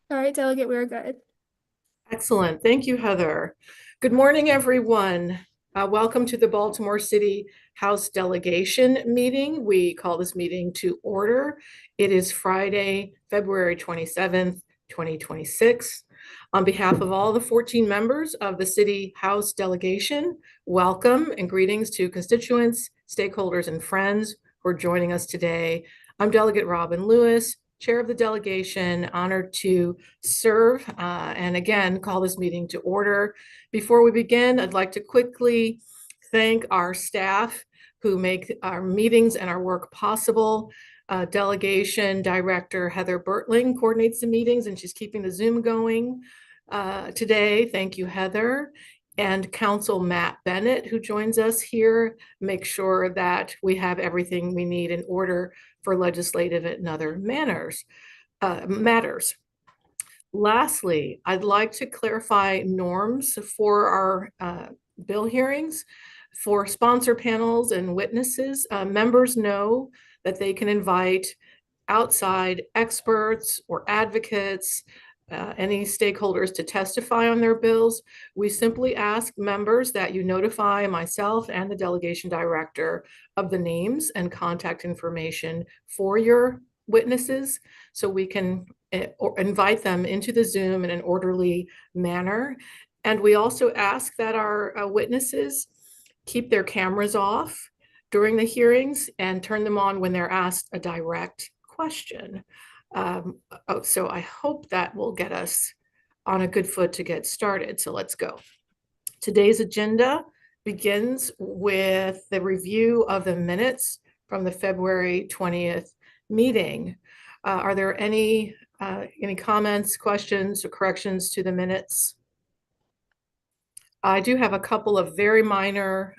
All right, Delegate, we're good. Excellent. Thank you, Heather. Good morning, everyone. Welcome to the Baltimore City House Delegation meeting. We call this meeting to order. It is Friday, February 27th, 2026. On behalf of all the 14 members of the City House Delegation, welcome and greetings to constituents, stakeholders, and friends who are joining us today. I'm Delegate Robin Lewis, Chair of the delegation, honored to serve and again call this meeting to order. Before we begin, I'd like to quickly thank our staff who make our meetings and our work possible. Delegation Director Heather Bertling coordinates the meetings and she's keeping the Zoom going today. Thank you, Heather. And Council Matt Bennett, who joins us here, make sure that we have everything we need in order for legislative and other matters. Lastly, I'd like to clarify norms for our bill hearings. For sponsor panels and witnesses, members know that they can invite outside experts or advocates, any stakeholders to testify on their bills. We simply ask members that you notify myself and the delegation director of the names and contact information for your witnesses so we can invite them into the Zoom in an orderly manner. And we also ask that our witnesses keep their cameras off during the hearings and turn them on when they're asked a direct question. So I hope that will get us on a good foot to get started. So let's go. Today's agenda begins with the review of the minutes from the February 20th meeting. Are there any comments, questions, or corrections to the minutes? I do have a couple of very minor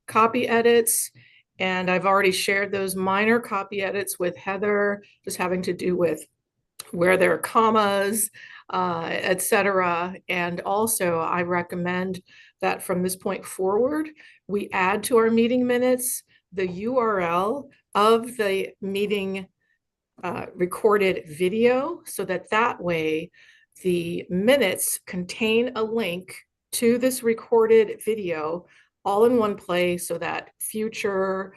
copy edits, and I've already shared those minor copy edits with Heather, just having to do with where there are commas, etc. And also, I recommend that from this point forward, we add to our meeting minutes the URL of the meeting recorded video so that way the minutes contain a link to this recorded video all in one place so that future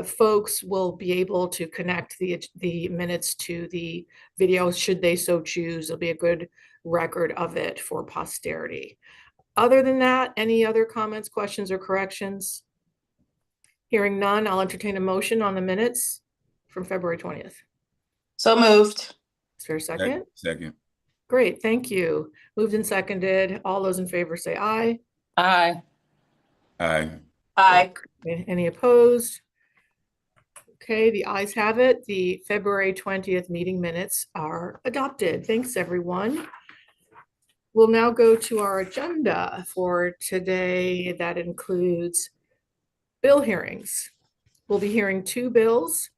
folks will be able to connect the minutes to the video should they so choose. There'll be a good record of it for posterity. Other than that, any other comments, questions, or corrections? Hearing none, I'll entertain a motion on the minutes from February 20th. So moved. Is there a second? Second. Great, thank you. Moved and seconded. All those in favor say aye. Aye. Aye. Aye. Any opposed? Okay, the ayes have it. The February 20th meeting minutes are adopted. Thanks, everyone. We'll now go to our agenda for today. That includes bill hearings. We'll be hearing two bills.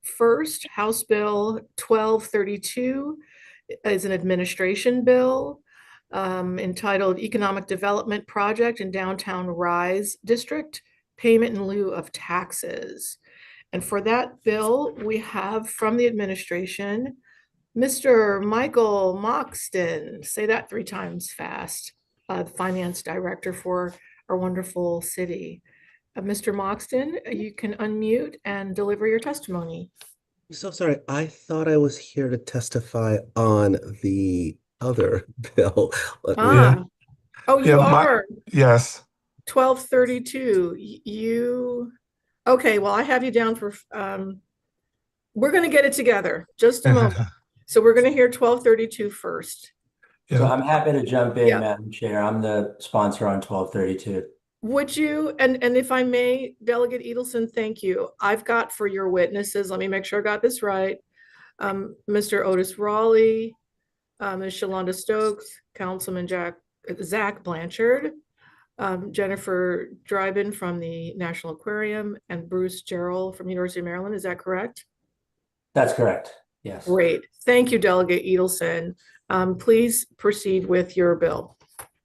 First, House Bill 1232 is an administration bill entitled Economic Development Project in Downtown Rise District, Payment in Lieu of Taxes. And for that bill, we have from the administration, Mr. Michael Moxton, say that 3 times fast, the finance director for our wonderful city. Mr. Moxton, you can unmute and deliver your testimony. So sorry, I thought I was here to testify on the other bill. Ah, oh, you are. Yes. 1232. Okay, well, I have you down for, we're going to get it together. Just a moment. So we're going to hear 1232 first. So I'm happy to jump in, Yeah. Madam Chair. I'm the sponsor on 1232. Would you, and if I may, Delegate Edelson, thank you. I've got for your witnesses, let me make sure I got this right. Mr. Otis Raleigh, Ms. Shalonda Stokes, Councilman Zach Blanchard, Jennifer Dryden from the National Aquarium, and Bruce Gerald from University of Maryland. Is that correct? That's correct. Yes. Great. Thank you, Delegate Edelson. Please proceed with your bill.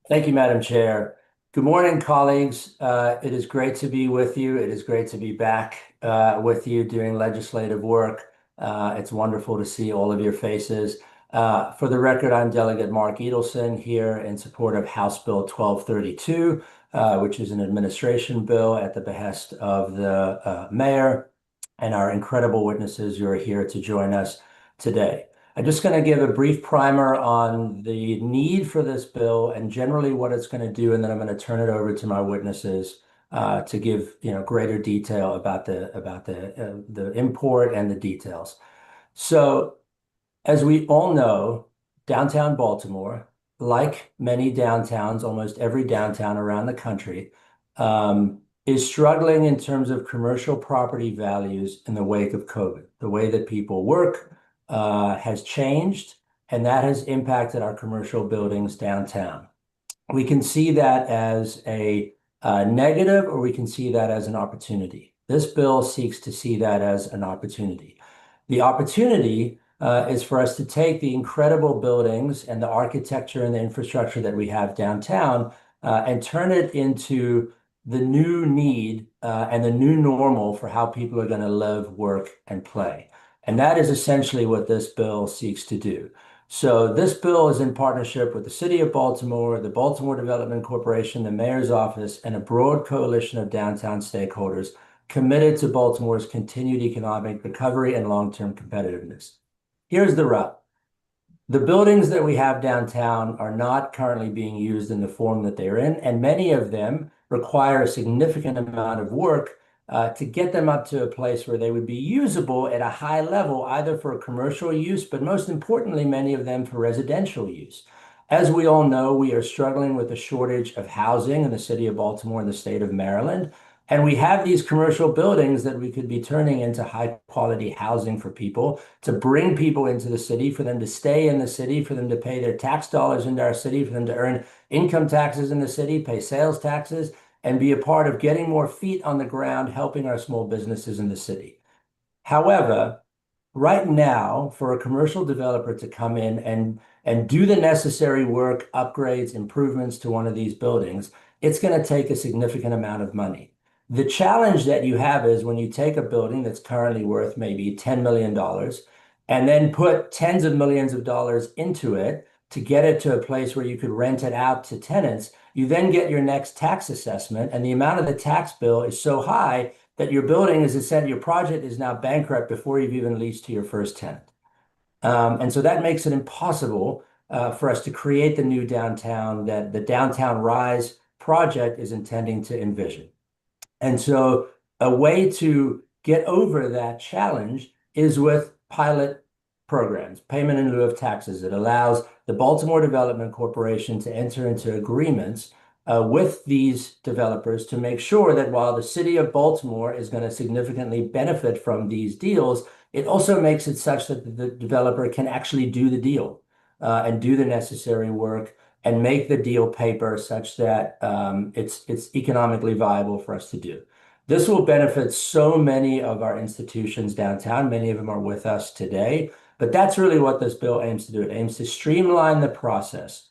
Thank you, Madam Chair. Good morning, colleagues. It is great to be with you. It is great to be back with you doing legislative work. It's wonderful to see all of your faces. For the record, I'm Delegate Mark Edelson here in support of House Bill 1232, which is an administration bill at the behest of the mayor and our incredible witnesses who are here to join us today. I'm just going to give a brief primer on the need for this bill and generally what it's going to do, and then I'm going to turn it over to my witnesses to give greater detail about the import and the details. So, as we all know, downtown Baltimore, like many downtowns, almost every downtown around the country, is struggling in terms of commercial property values in the wake of COVID. The way that people work has changed, and that has impacted our commercial buildings downtown. We can see that as a negative, or we can see that as an opportunity. This bill seeks to see that as an opportunity. The opportunity is for us to take the incredible buildings and the architecture and the infrastructure that we have downtown and turn it into the new need and the new normal for how people are going to live, work, and play. And that is essentially what this bill seeks to do. So this bill is in partnership with the City of Baltimore, the Baltimore Development Corporation, the Mayor's Office, and a broad coalition of downtown stakeholders committed to Baltimore's continued economic recovery and long-term competitiveness. Here's the rub. The buildings that we have downtown are not currently being used in the form that they're in, and many of them require a significant amount of work to get them up to a place where they would be usable at a high level, either for commercial use, but most importantly, many of them for residential use. As we all know, we are struggling with a shortage of housing in the city of Baltimore and the state of Maryland. And we have these commercial buildings that we could be turning into high quality housing for people, to bring people into the city, for them to stay in the city, for them to pay their tax dollars into our city, for them to earn income taxes in the city, pay sales taxes, and be a part of getting more feet on the ground, helping our small businesses in the city. However, right now, for a commercial developer to come in and do the necessary work, upgrades, improvements to one of these buildings, it's going to take a significant amount of money. The challenge that you have is when you take a building that's currently worth maybe $10 million and then put tens of millions of dollars into it to get it to a place where you could rent it out to tenants, you then get your next tax assessment, and the amount of the tax bill is so high that your building, as I said, your project is now bankrupt before you've even leased to your first tenant. And so that makes it impossible for us to create the new downtown that the Downtown Rise project is intending to envision. And so a way to get over that challenge is with pilot programs, payment in lieu of taxes. It allows the Baltimore Development Corporation to enter into agreements with these developers to make sure that while the city of Baltimore is going to significantly benefit from these deals, it also makes it such that the developer can actually do the deal and do the necessary work and make the deal paper such that it's economically viable for us to do. This will benefit so many of our institutions downtown. Many of them are with us today, but that's really what this bill aims to do. It aims to streamline the process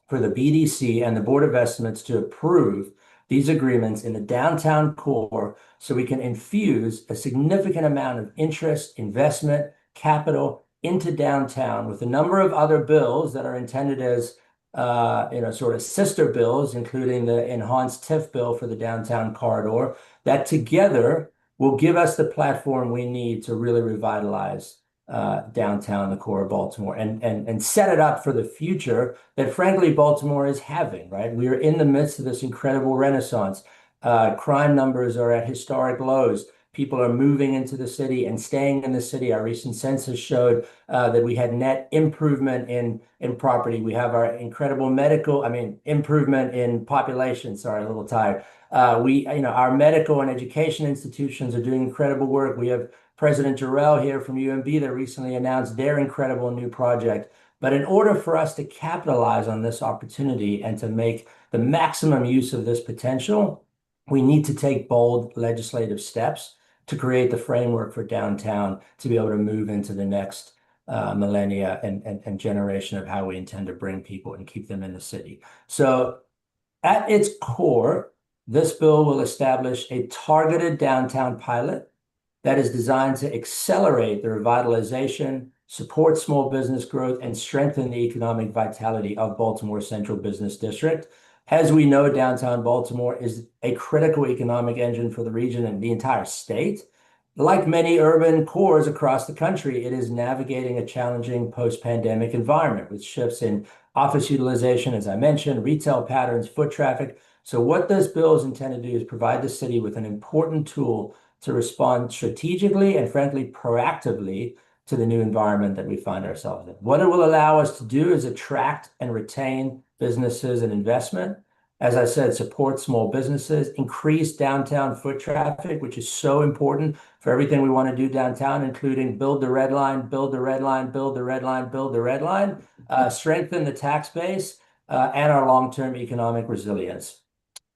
for the BDC and the Board of Estimates to approve these agreements in the downtown core so we can infuse a significant amount of interest, investment, capital into downtown with a number of other bills that are intended as sort of sister bills, including the enhanced TIF bill for the downtown corridor, that together will give us the platform we need to really revitalize downtown, the core of Baltimore, and set it up for the future that, frankly, Baltimore is having, right? We are in the midst of this incredible renaissance. Crime numbers are at historic lows. People are moving into the city and staying in the city. Our recent census showed that we had net improvement in property. We have our incredible improvement in population. Sorry, a little tired. Our medical and education institutions are doing incredible work. We have President Jarrell here from UMB that recently announced their incredible new project. But in order for us to capitalize on this opportunity and to make the maximum use of this potential, we need to take bold legislative steps to create the framework for downtown to be able to move into the next millennia and generation of how we intend to bring people and keep them in the city. So at its core, this bill will establish a targeted downtown pilot that is designed to accelerate the revitalization, support small business growth, and strengthen the economic vitality of Baltimore Central Business District. As we know, downtown Baltimore is a critical economic engine for the region and the entire state. Like many urban cores across the country, it is navigating a challenging post-pandemic environment with shifts in office utilization, as I mentioned, retail patterns, foot traffic. So what this bill is intended to do is provide the city with an important tool to respond strategically and frankly proactively to the new environment that we find ourselves in. What it will allow us to do is attract and retain businesses and investment. As I said, support small businesses, increase downtown foot traffic, which is so important for everything we want to do downtown, including build the red line, build the red line, build the red line, build the red line, strengthen the tax base, and our long-term economic resilience.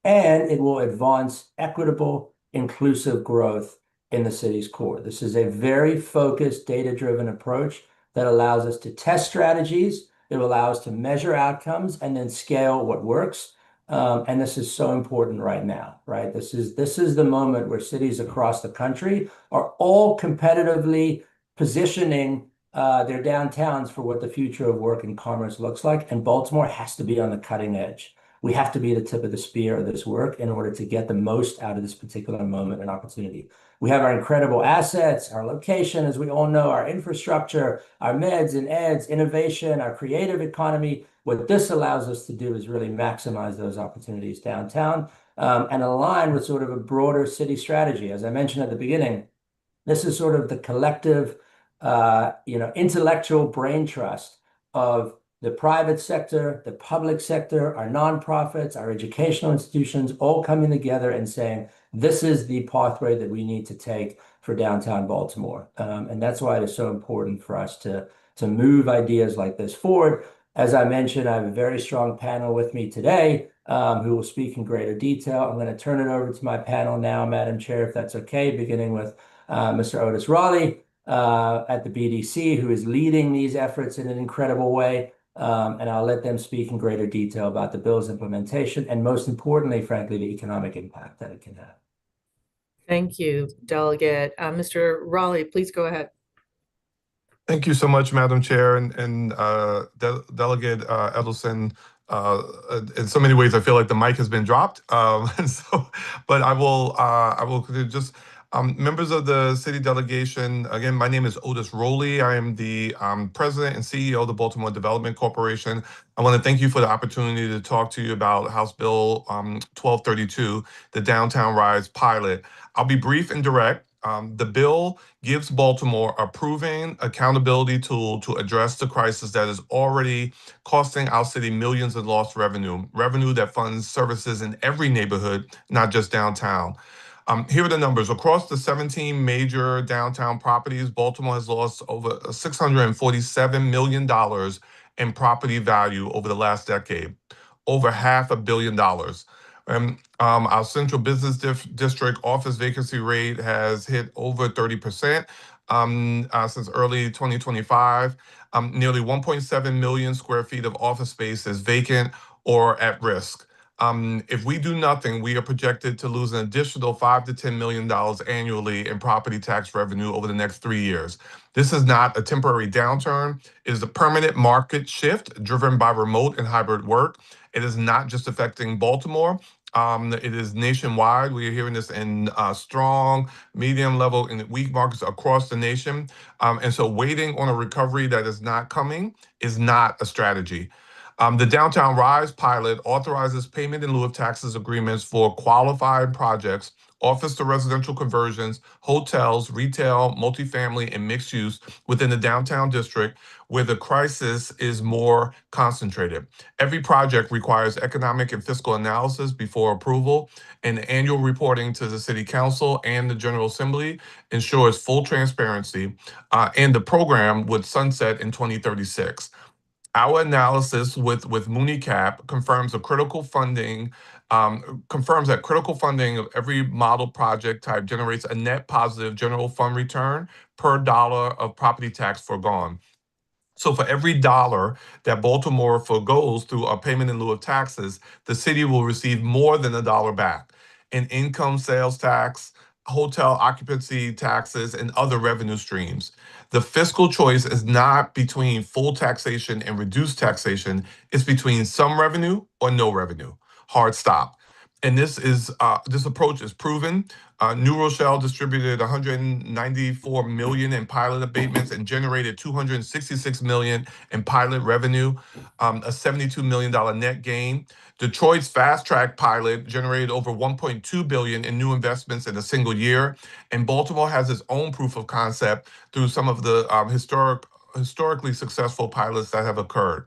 And it will advance equitable, inclusive growth in the city's core. This is a very focused, data-driven approach that allows us to test strategies. It will allow us to measure outcomes and then scale what works. And this is so important right now, right? This is the moment where cities across the country are all competitively positioning their downtowns for what the future of work and commerce looks like. And Baltimore has to be on the cutting edge. We have to be the tip of the spear of this work in order to get the most out of this particular moment and opportunity. We have our incredible assets, our location, as we all know, our infrastructure, our meds and eds, innovation, our creative economy. What this allows us to do is really maximize those opportunities downtown and align with sort of a broader city strategy. As I mentioned at the beginning, this is sort of the collective, intellectual brain trust of the private sector, the public sector, our nonprofits, our educational institutions, all coming together and saying, this is the pathway that we need to take for downtown Baltimore. And that's why it is so important for us to move ideas like this forward. As I mentioned, I have a very strong panel with me today who will speak in greater detail. I'm going to turn it over to my panel now, Madam Chair, if that's okay, beginning with Mr. Otis Raleigh at the BDC, who is leading these efforts in an incredible way. And I'll let them speak in greater detail about the bill's implementation and, most importantly, frankly, the economic impact that it can have. Thank you, Delegate. Mr. Raleigh, please go ahead. Thank you so much, Madam Chair, and Delegate Edelson. In so many ways, I feel like the mic has been dropped. But I will just. Members of the city delegation, again, my name is Otis Raleigh. I am the president and CEO of the Baltimore Development Corporation. I want to thank you for the opportunity to talk to you about House Bill 1232, the Downtown Rise pilot. I'll be brief and direct. The bill gives Baltimore a proven accountability tool to address the crisis that is already costing our city millions in lost revenue that funds services in every neighborhood, not just downtown. Here are the numbers. Across the 17 major downtown properties, Baltimore has lost over $647 million in property value over the last decade, over $500 million. Our central business district office vacancy rate has hit over 30% since early 2025. Nearly 1.7 million square feet of office space is vacant or at risk. If we do nothing, we are projected to lose an additional $5 to $10 million annually in property tax revenue over the next 3 years. This is not a temporary downturn. It is a permanent market shift driven by remote and hybrid work. It is not just affecting Baltimore. It is nationwide. We are hearing this in strong, medium level, and weak markets across the nation. And so waiting on a recovery that is not coming is not a strategy. The Downtown Rise pilot authorizes payment in lieu of taxes agreements for qualified projects, office to residential conversions, hotels, retail, multifamily, and mixed use within the downtown district where the crisis is more concentrated. Every project requires economic and fiscal analysis before approval, and annual reporting to the City Council and the General Assembly ensures full transparency, and the program would sunset in 2036. Our analysis with MuniCap confirms that critical funding of every model project type generates a net positive general fund return per dollar of property tax foregone. So for every dollar that Baltimore forgoes through a payment in lieu of taxes, the city will receive more than $1 back in income, sales tax, hotel occupancy taxes, and other revenue streams. The fiscal choice is not between full taxation and reduced taxation. It's between some revenue or no revenue. Hard stop. And this approach is proven. New Rochelle distributed 194 million in pilot abatements and generated 266 million in pilot revenue, a $72 million net gain. Detroit's fast track pilot generated over 1.2 billion in new investments in a single year, and Baltimore has its own proof of concept through some of the historically successful pilots that have occurred.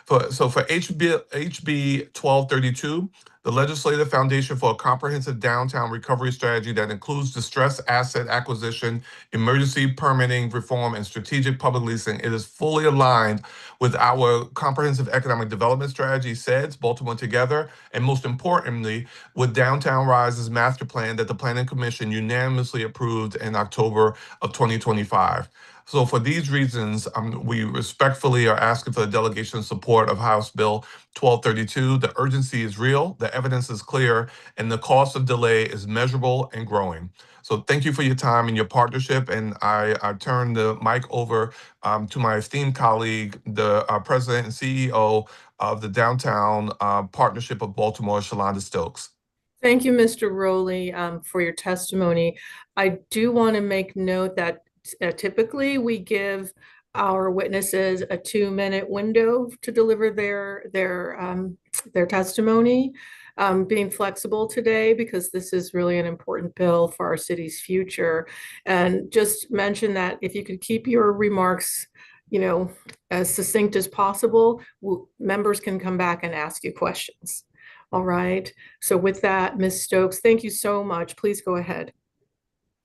For HB 1232, the Legislative Foundation for a Comprehensive Downtown Recovery Strategy that includes distressed asset acquisition, emergency permitting reform, and strategic public leasing, it is fully aligned with our comprehensive economic development strategy, SEDS, Baltimore Together, and most importantly, with Downtown Rise's master plan that the Planning Commission unanimously approved in October of 2025. So for these reasons, we respectfully are asking for the delegation's support of House Bill 1232. The urgency is real, the evidence is clear, and the cost of delay is measurable and growing. So thank you for your time and your partnership, and I turn the mic over to my esteemed colleague, the President and CEO of the Downtown Partnership of Baltimore, Shalonda Stokes. Thank you, Mr. Rowley, for your testimony. I do want to make note that typically we give our witnesses a 2-minute window to deliver their testimony. Being flexible today because this is really an important bill for our city's future. And just mention that if you could keep your remarks, as succinct as possible, members can come back and ask you questions. All right. So with that, Ms. Stokes, thank you so much. Please go ahead.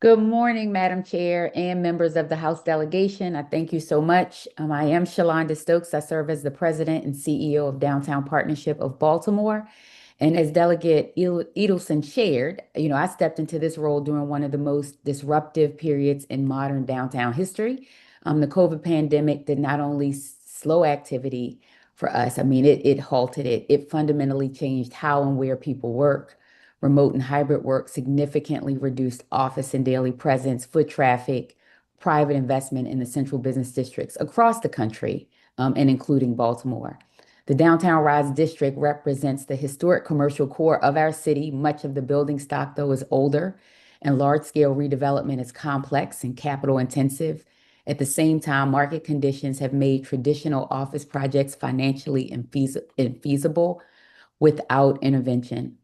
Good morning, Madam Chair and members of the House delegation. I thank you so much. I am Shalonda Stokes. I serve as the President and CEO of Downtown Partnership of Baltimore. And as Delegate Edelson shared, I stepped into this role during one of the most disruptive periods in modern downtown history. The COVID pandemic did not only slow activity for us, it halted it. It fundamentally changed how and where people work. Remote and hybrid work significantly reduced office and daily presence, foot traffic, private investment in the central business districts across the country, and including Baltimore. The Downtown Rise District represents the historic commercial core of our city. Much of the building stock, though, is older, and large-scale redevelopment is complex and capital intensive. At the same time, market conditions have made traditional office projects financially infeasible without intervention.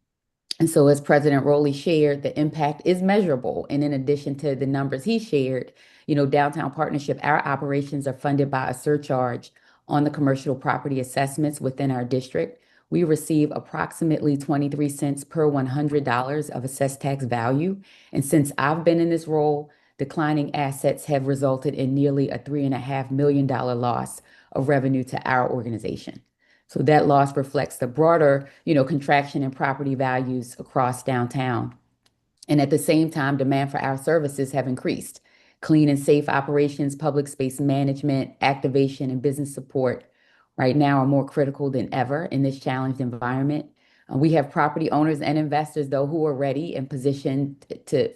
And so as President Rowley shared, the impact is measurable. And in addition to the numbers he shared, Downtown Partnership, our operations are funded by a surcharge on the commercial property assessments within our district. We receive approximately 23 cents per $100 of assessed tax value. And since I've been in this role, declining assets have resulted in nearly a $3.5 million loss of revenue to our organization. So that loss reflects the broader, contraction in property values across downtown. And at the same time, demand for our services have increased. Clean and safe operations, public space management, activation, and business support right now are more critical than ever in this challenged environment. We have property owners and investors, though, who are ready and positioned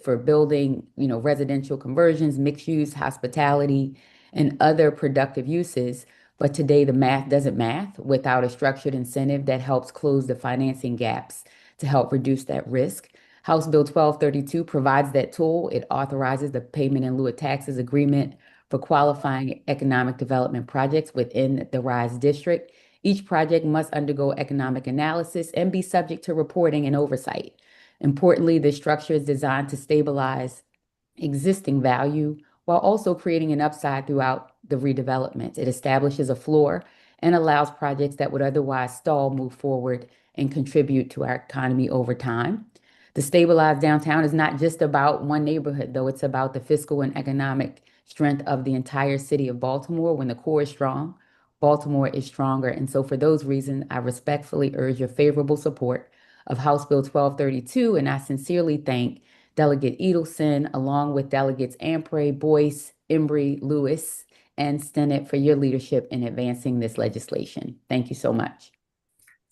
for building, residential conversions, mixed use, hospitality, and other productive uses. But today, the math doesn't math without a structured incentive that helps close the financing gaps to help reduce that risk. House Bill 1232 provides that tool. It authorizes the payment in lieu of taxes agreement for qualifying economic development projects within the RISE district. Each project must undergo economic analysis and be subject to reporting and oversight. Importantly, the structure is designed to stabilize existing value while also creating an upside throughout the redevelopment. It establishes a floor and allows projects that would otherwise stall move forward and contribute to our economy over time. The stabilized downtown is not just about one neighborhood, though. It's about the fiscal and economic strength of the entire city of Baltimore. When the core is strong, Baltimore is stronger. And so for those reasons, I respectfully urge your favorable support of House Bill 1232, and I sincerely thank Delegate Edelson, along with Delegates Ampray, Boyce, Embry, Lewis, and Stennett for your leadership in advancing this legislation. Thank you so much.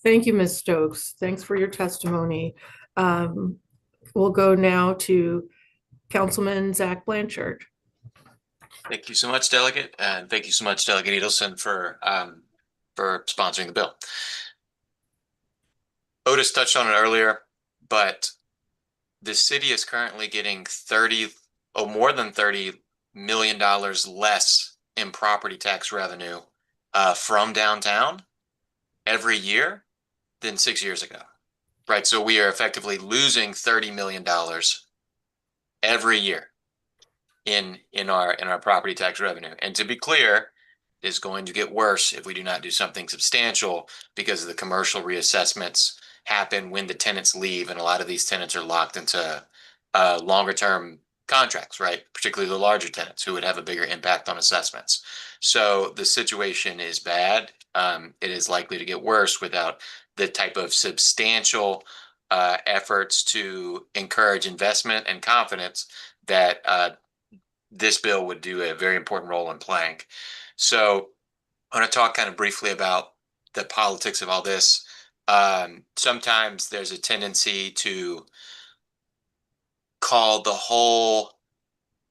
Thank you, Ms. Stokes. Thanks for your testimony. We'll go now to Councilman Zach Blanchard. Thank you so much, Delegate, and thank you so much, Delegate Edelson, for sponsoring the bill. Otis touched on it earlier, but the city is currently getting more than $30 million less in property tax revenue from downtown every year than 6 years ago, right? So we are effectively losing $30 million every year in our property tax revenue. And to be clear, is going to get worse if we do not do something substantial, because of the commercial reassessments happen when the tenants leave, and a lot of these tenants are locked into longer term contracts, right? Particularly the larger tenants who would have a bigger impact on assessments. So the situation is bad. It is likely to get worse without the type of substantial efforts to encourage investment and confidence that this bill would do a very important role in playing. So I want to talk kind of briefly about the politics of all this. Sometimes there's a tendency to call the whole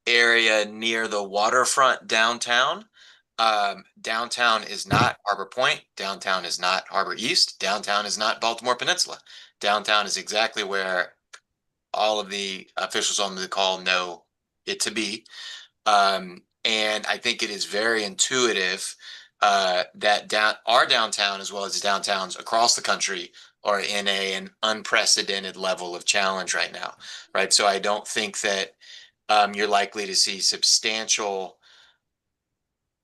area near the waterfront downtown. Downtown is not Harbor Point. Downtown is not Harbor East. Downtown is not Baltimore Peninsula. Downtown is exactly where all of the officials on the call know it to be. And I think it is very intuitive that our downtown, as well as downtowns across the country, are in an unprecedented level of challenge right now, right? So I don't think that you're likely to see substantial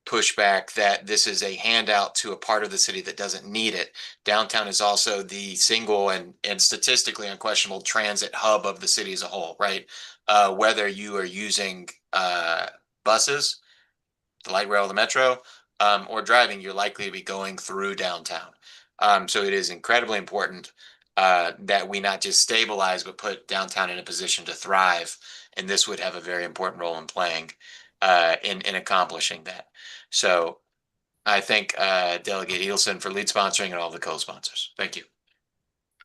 pushback that this is a handout to a part of the city that doesn't need it. Downtown is also the single and statistically unquestionable transit hub of the city as a whole, right? Whether you are using buses, the light rail, the metro, or driving, you're likely to be going through downtown. So it is incredibly important that we not just stabilize, but put downtown in a position to thrive. And this would have a very important role in playing in accomplishing that. So I thank Delegate Edelson for lead sponsoring and all the co-sponsors. Thank you.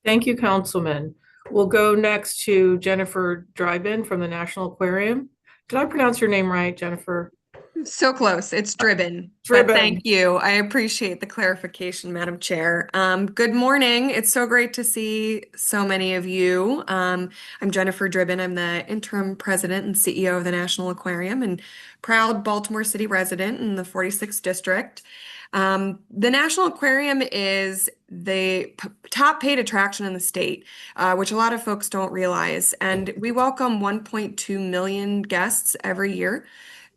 Thank you, Councilman. We'll go next to Jennifer Drybin from the National Aquarium. Did I pronounce your name right, Jennifer? So close. It's Dribin. Dribin. But thank you. I appreciate the clarification, Madam Chair. Good morning. It's so great to see so many of you. I'm Jennifer Dribin. I'm the interim president and CEO of the National Aquarium and proud Baltimore City resident in the 46th district. The National Aquarium is the top paid attraction in the state, which a lot of folks don't realize. And we welcome 1.2 million guests every year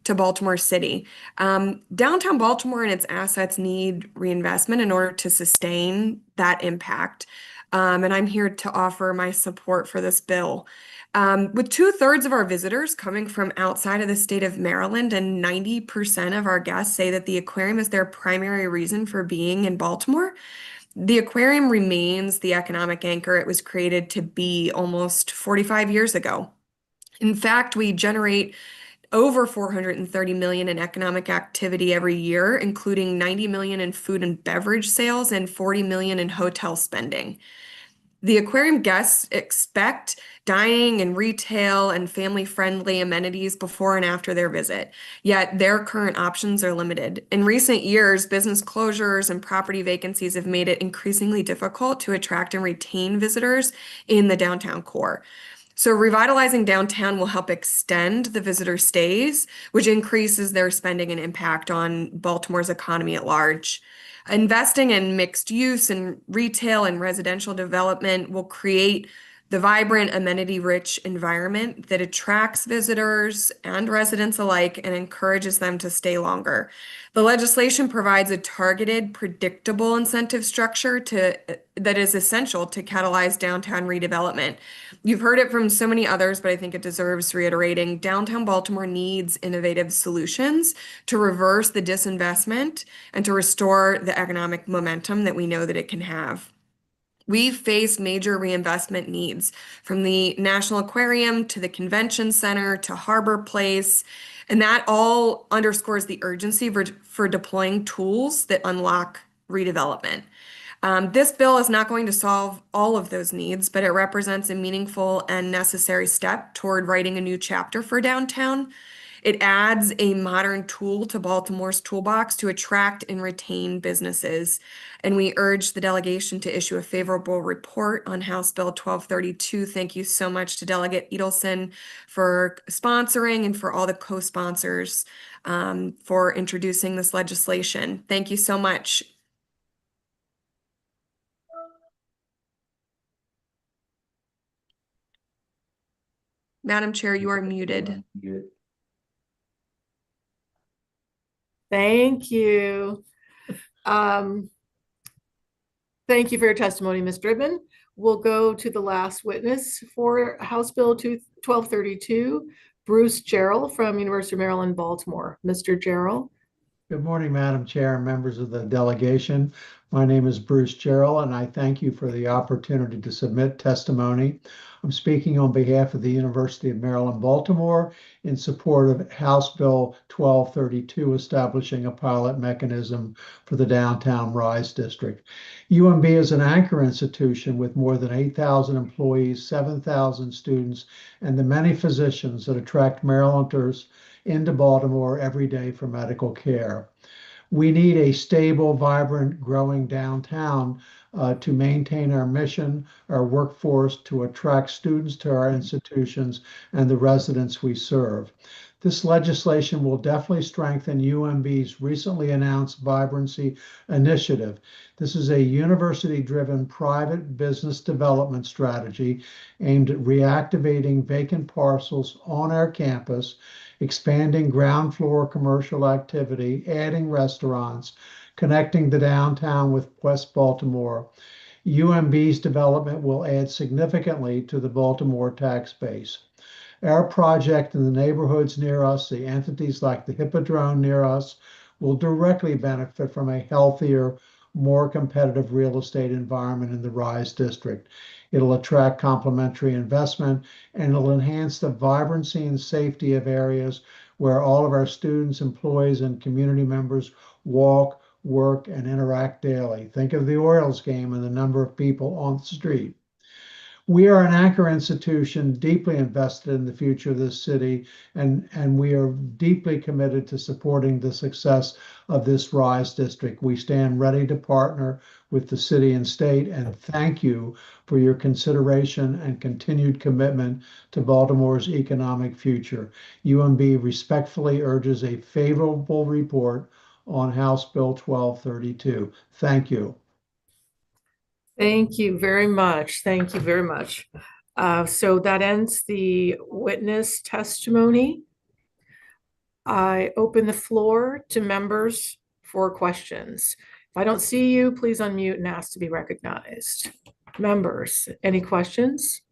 to Baltimore City. Downtown Baltimore and its assets need reinvestment in order to sustain that impact. And I'm here to offer my support for this bill. With 2/3 of our visitors coming from outside of the state of Maryland, and 90% of our guests say that the aquarium is their primary reason for being in Baltimore, the aquarium remains the economic anchor it was created to be almost 45 years ago. In fact, we generate over 430 million in economic activity every year, including 90 million in food and beverage sales and 40 million in hotel spending. The aquarium guests expect dining and retail and family-friendly amenities before and after their visit, yet their current options are limited. In recent years, business closures and property vacancies have made it increasingly difficult to attract and retain visitors in the downtown core. So revitalizing downtown will help extend the visitor stays, which increases their spending and impact on Baltimore's economy at large. Investing in mixed use and retail and residential development will create the vibrant, amenity-rich environment that attracts visitors and residents alike and encourages them to stay longer. The legislation provides a targeted, predictable incentive structure that is essential to catalyze downtown redevelopment. You've heard it from so many others, but I think it deserves reiterating. Downtown Baltimore needs innovative solutions to reverse the disinvestment and to restore the economic momentum that we know that it can have. We face major reinvestment needs, from the National Aquarium to the Convention Center to Harbor Place, and that all underscores the urgency for deploying tools that unlock redevelopment. This bill is not going to solve all of those needs, but it represents a meaningful and necessary step toward writing a new chapter for downtown. It adds a modern tool to Baltimore's toolbox to attract and retain businesses. And we urge the delegation to issue a favorable report on House Bill 1232. Thank you so much to Delegate Edelson for sponsoring and for all the co-sponsors for introducing this legislation. Thank you so much. Madam Chair, you are muted. Thank you. Thank you for your testimony, Ms. Dribben. We'll go to the last witness for House Bill 1232, Bruce Gerald from University of Maryland, Baltimore. Mr. Gerald. Good morning, Madam Chair and members of the delegation. My name is Bruce Gerald, and I thank you for the opportunity to submit testimony. I'm speaking on behalf of the University of Maryland, Baltimore, in support of House Bill 1232, establishing a pilot mechanism for the Downtown Rise District. UMB is an anchor institution with more than 8,000 employees, 7,000 students, and the many physicians that attract Marylanders into Baltimore every day for medical care. We need a stable, vibrant, growing downtown to maintain our mission, our workforce, to attract students to our institutions and the residents we serve. This legislation will definitely strengthen UMB's recently announced Vibrancy Initiative. This is a university-driven private business development strategy aimed at reactivating vacant parcels on our campus, expanding ground floor commercial activity, adding restaurants, connecting the downtown with West Baltimore. UMB's development will add significantly to the Baltimore tax base. Our project in the neighborhoods near us, the entities like the Hippodrome near us, will directly benefit from a healthier, more competitive real estate environment in the Rise District. It'll attract complementary investment, and it'll enhance the vibrancy and safety of areas where all of our students, employees, and community members walk, work, and interact daily. Think of the Orioles game and the number of people on the street. We are an anchor institution deeply invested in the future of this city, and we are deeply committed to supporting the success of this Rise District. We stand ready to partner with the city and state, and thank you for your consideration and continued commitment to Baltimore's economic future. UMB respectfully urges a favorable report on House Bill 1232. Thank you. Thank you very much. Thank you very much. So that ends the witness testimony. I open the floor to members for questions. If I don't see you, please unmute and ask to be recognized. Members, any questions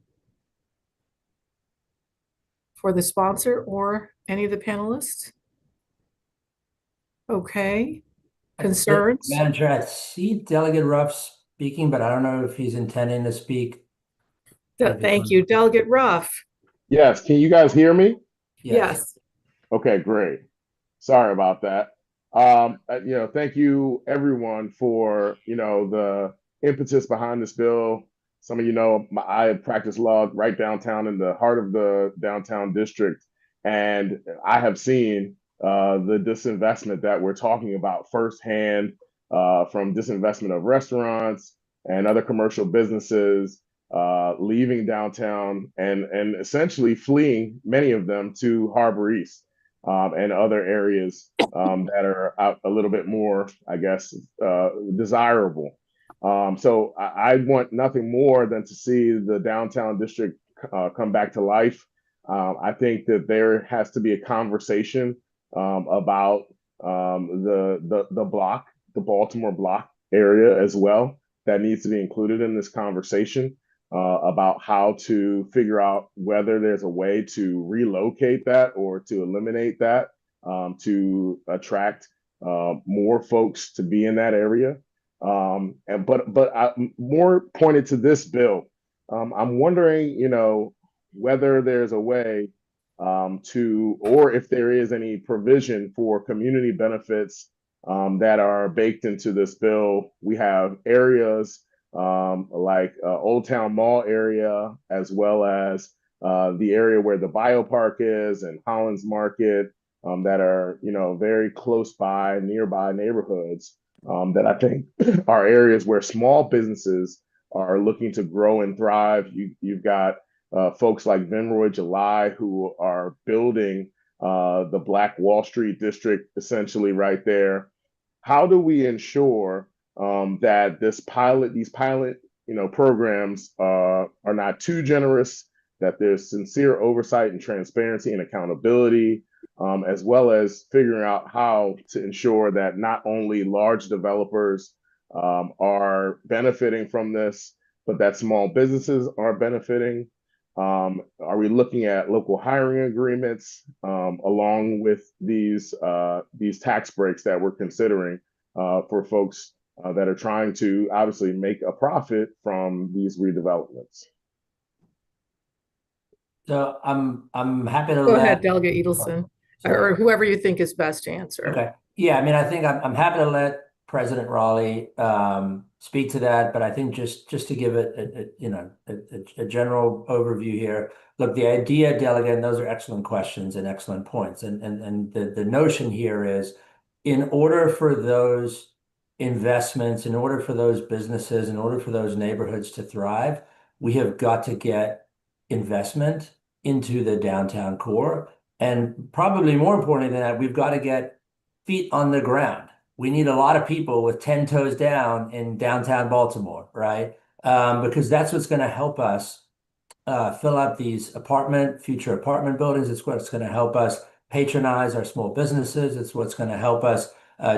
for the sponsor or any of the panelists? Okay. Concerns? Madam Chair, I see Delegate Ruff speaking, but I don't know if he's intending to speak. Thank you. Delegate Ruff. Yes, can you guys hear me? Yes. Okay, great. Sorry about that. Thank you everyone for, the impetus behind this bill. Some of you know, I practice law right downtown in the heart of the downtown district. And I have seen the disinvestment that we're talking about firsthand, from disinvestment of restaurants and other commercial businesses, leaving downtown and essentially fleeing, many of them, to Harbor East and other areas that are a little bit more, I guess, desirable. So I want nothing more than to see the downtown district come back to life. I think that there has to be a conversation about the block, the Baltimore block area as well, that needs to be included in this conversation about how to figure out whether there's a way to relocate that or to eliminate that to attract more folks to be in that area. But more pointed to this bill, I'm wondering, whether there's a way or if there is any provision for community benefits that are baked into this bill. We have areas like Old Town Mall area, as well as the area where the biopark is and Holland's Market, that are, very close by, nearby neighborhoods, that I think are areas where small businesses are looking to grow and thrive. You've got folks like Vinroy July who are building the Black Wall Street district essentially right there. How do we ensure that these pilot, programs are not too generous, that there's sincere oversight and transparency and accountability, as well as figuring out how to ensure that not only large developers are benefiting from this, but that small businesses are benefiting? Are we looking at local hiring agreements along with these tax breaks that we're considering for folks that are trying to obviously make a profit from these redevelopments? So I'm happy to Go let. ahead, Delegate Edelson, or whoever you think is best to answer. Okay. Yeah, I mean, I think I'm happy to let President Raleigh speak to that, but I think just to give it a general overview here. Look, the idea, Delegate, and those are excellent questions and excellent points. And the notion here is, in order for those investments, in order for those businesses, in order for those neighborhoods to thrive, we have got to get investment into the downtown core. And probably more importantly than that, we've got to get feet on the ground. We need a lot of people with 10 toes down in downtown Baltimore, right? Because that's what's going to help us fill up these future apartment buildings. It's what's going to help us patronize our small businesses. It's what's going to help us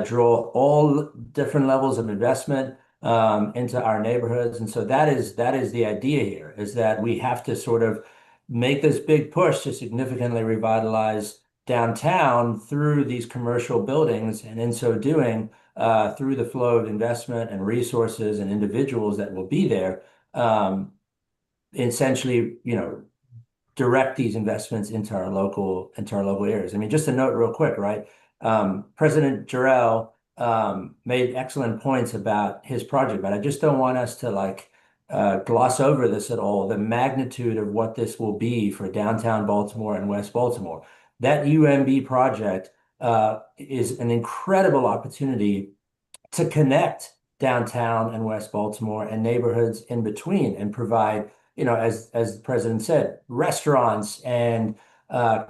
draw all different levels of investment into our neighborhoods. And so that is the idea here, is that we have to sort of make this big push to significantly revitalize downtown through these commercial buildings, and in so doing, through the flow of investment and resources and individuals that will be there, essentially, direct these investments into our local areas. I mean, just a note real quick, right? President Jarrell made excellent points about his project, but I just don't want us to gloss over this at all, the magnitude of what this will be for downtown Baltimore and West Baltimore. That UMB project is an incredible opportunity to connect downtown and West Baltimore and neighborhoods in between, and provide, as the president said, restaurants and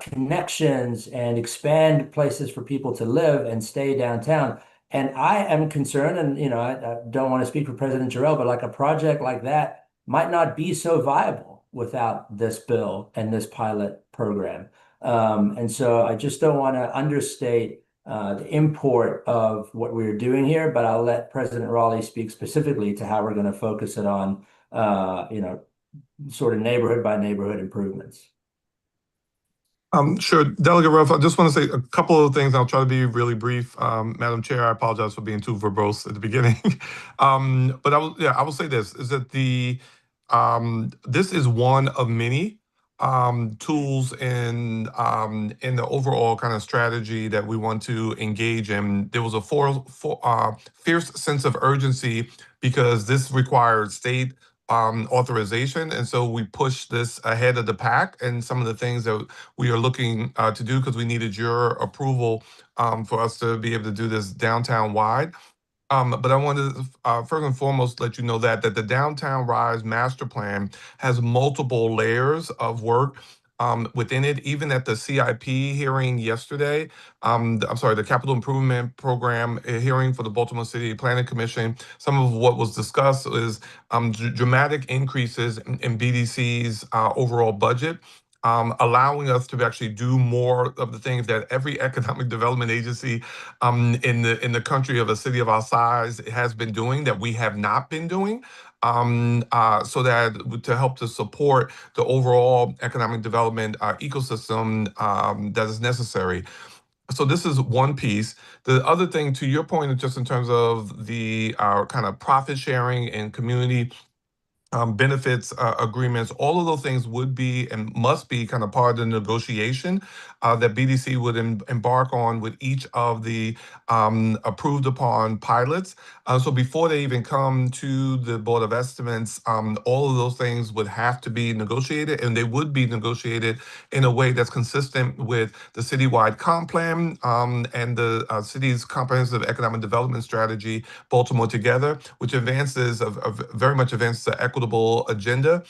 connections, and expand places for people to live and stay downtown. And I am concerned, and I don't want to speak for President Jarrell, but a project like that might not be so viable without this bill and this pilot program. And so I just don't want to understate the import of what we're doing here, but I'll let President Raleigh speak specifically to how we're going to focus it on, sort of neighborhood by neighborhood improvements. Sure. Delegate Ruff, I just want to say a couple of things. I'll try to be really brief. Madam Chair, I apologize for being too verbose at the beginning. But I will say this, is that this is one of many tools in the overall kind of strategy that we want to engage in. There was a fierce sense of urgency because this required state authorization, and so we pushed this ahead of the pack, and some of the things that we are looking to do, because we needed your approval for us to be able to do this downtown wide. But I wanted to first and foremost let you know that the Downtown Rise Master Plan has multiple layers of work within it. Even at the CIP hearing yesterday, the Capital Improvement Program hearing for the Baltimore City Planning Commission, some of what was discussed is dramatic increases in BDC's overall budget. Allowing us to actually do more of the things that every economic development agency in the country of a city of our size has been doing that we have not been doing, so that to help to support the overall economic development ecosystem that is necessary. So this is one piece. The other thing, to your point, just in terms of the kind of profit sharing and community benefits agreements, all of those things would be and must be kind of part of the negotiation that BDC would embark on with each of the approved upon pilots. So before they even come to the Board of Estimates, all of those things would have to be negotiated, and they would be negotiated in a way that's consistent with the citywide comp plan and the city's comprehensive economic development strategy, Baltimore Together, which advances very much advances the equitable agenda,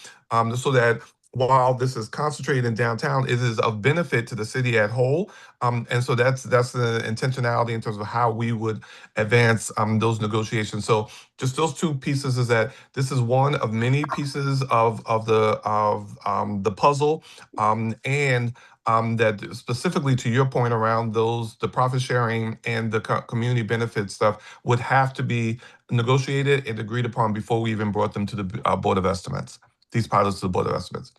so that while this is concentrated in downtown, it is of benefit to the city at whole. And so that's the intentionality in terms of how we would advance those negotiations. So just those two pieces is that this is one of many pieces of the puzzle, and that specifically to your point around the profit sharing and the community benefit stuff would have to be negotiated and agreed upon before we even brought them to the Board of Estimates, these pilots to the Board of Estimates.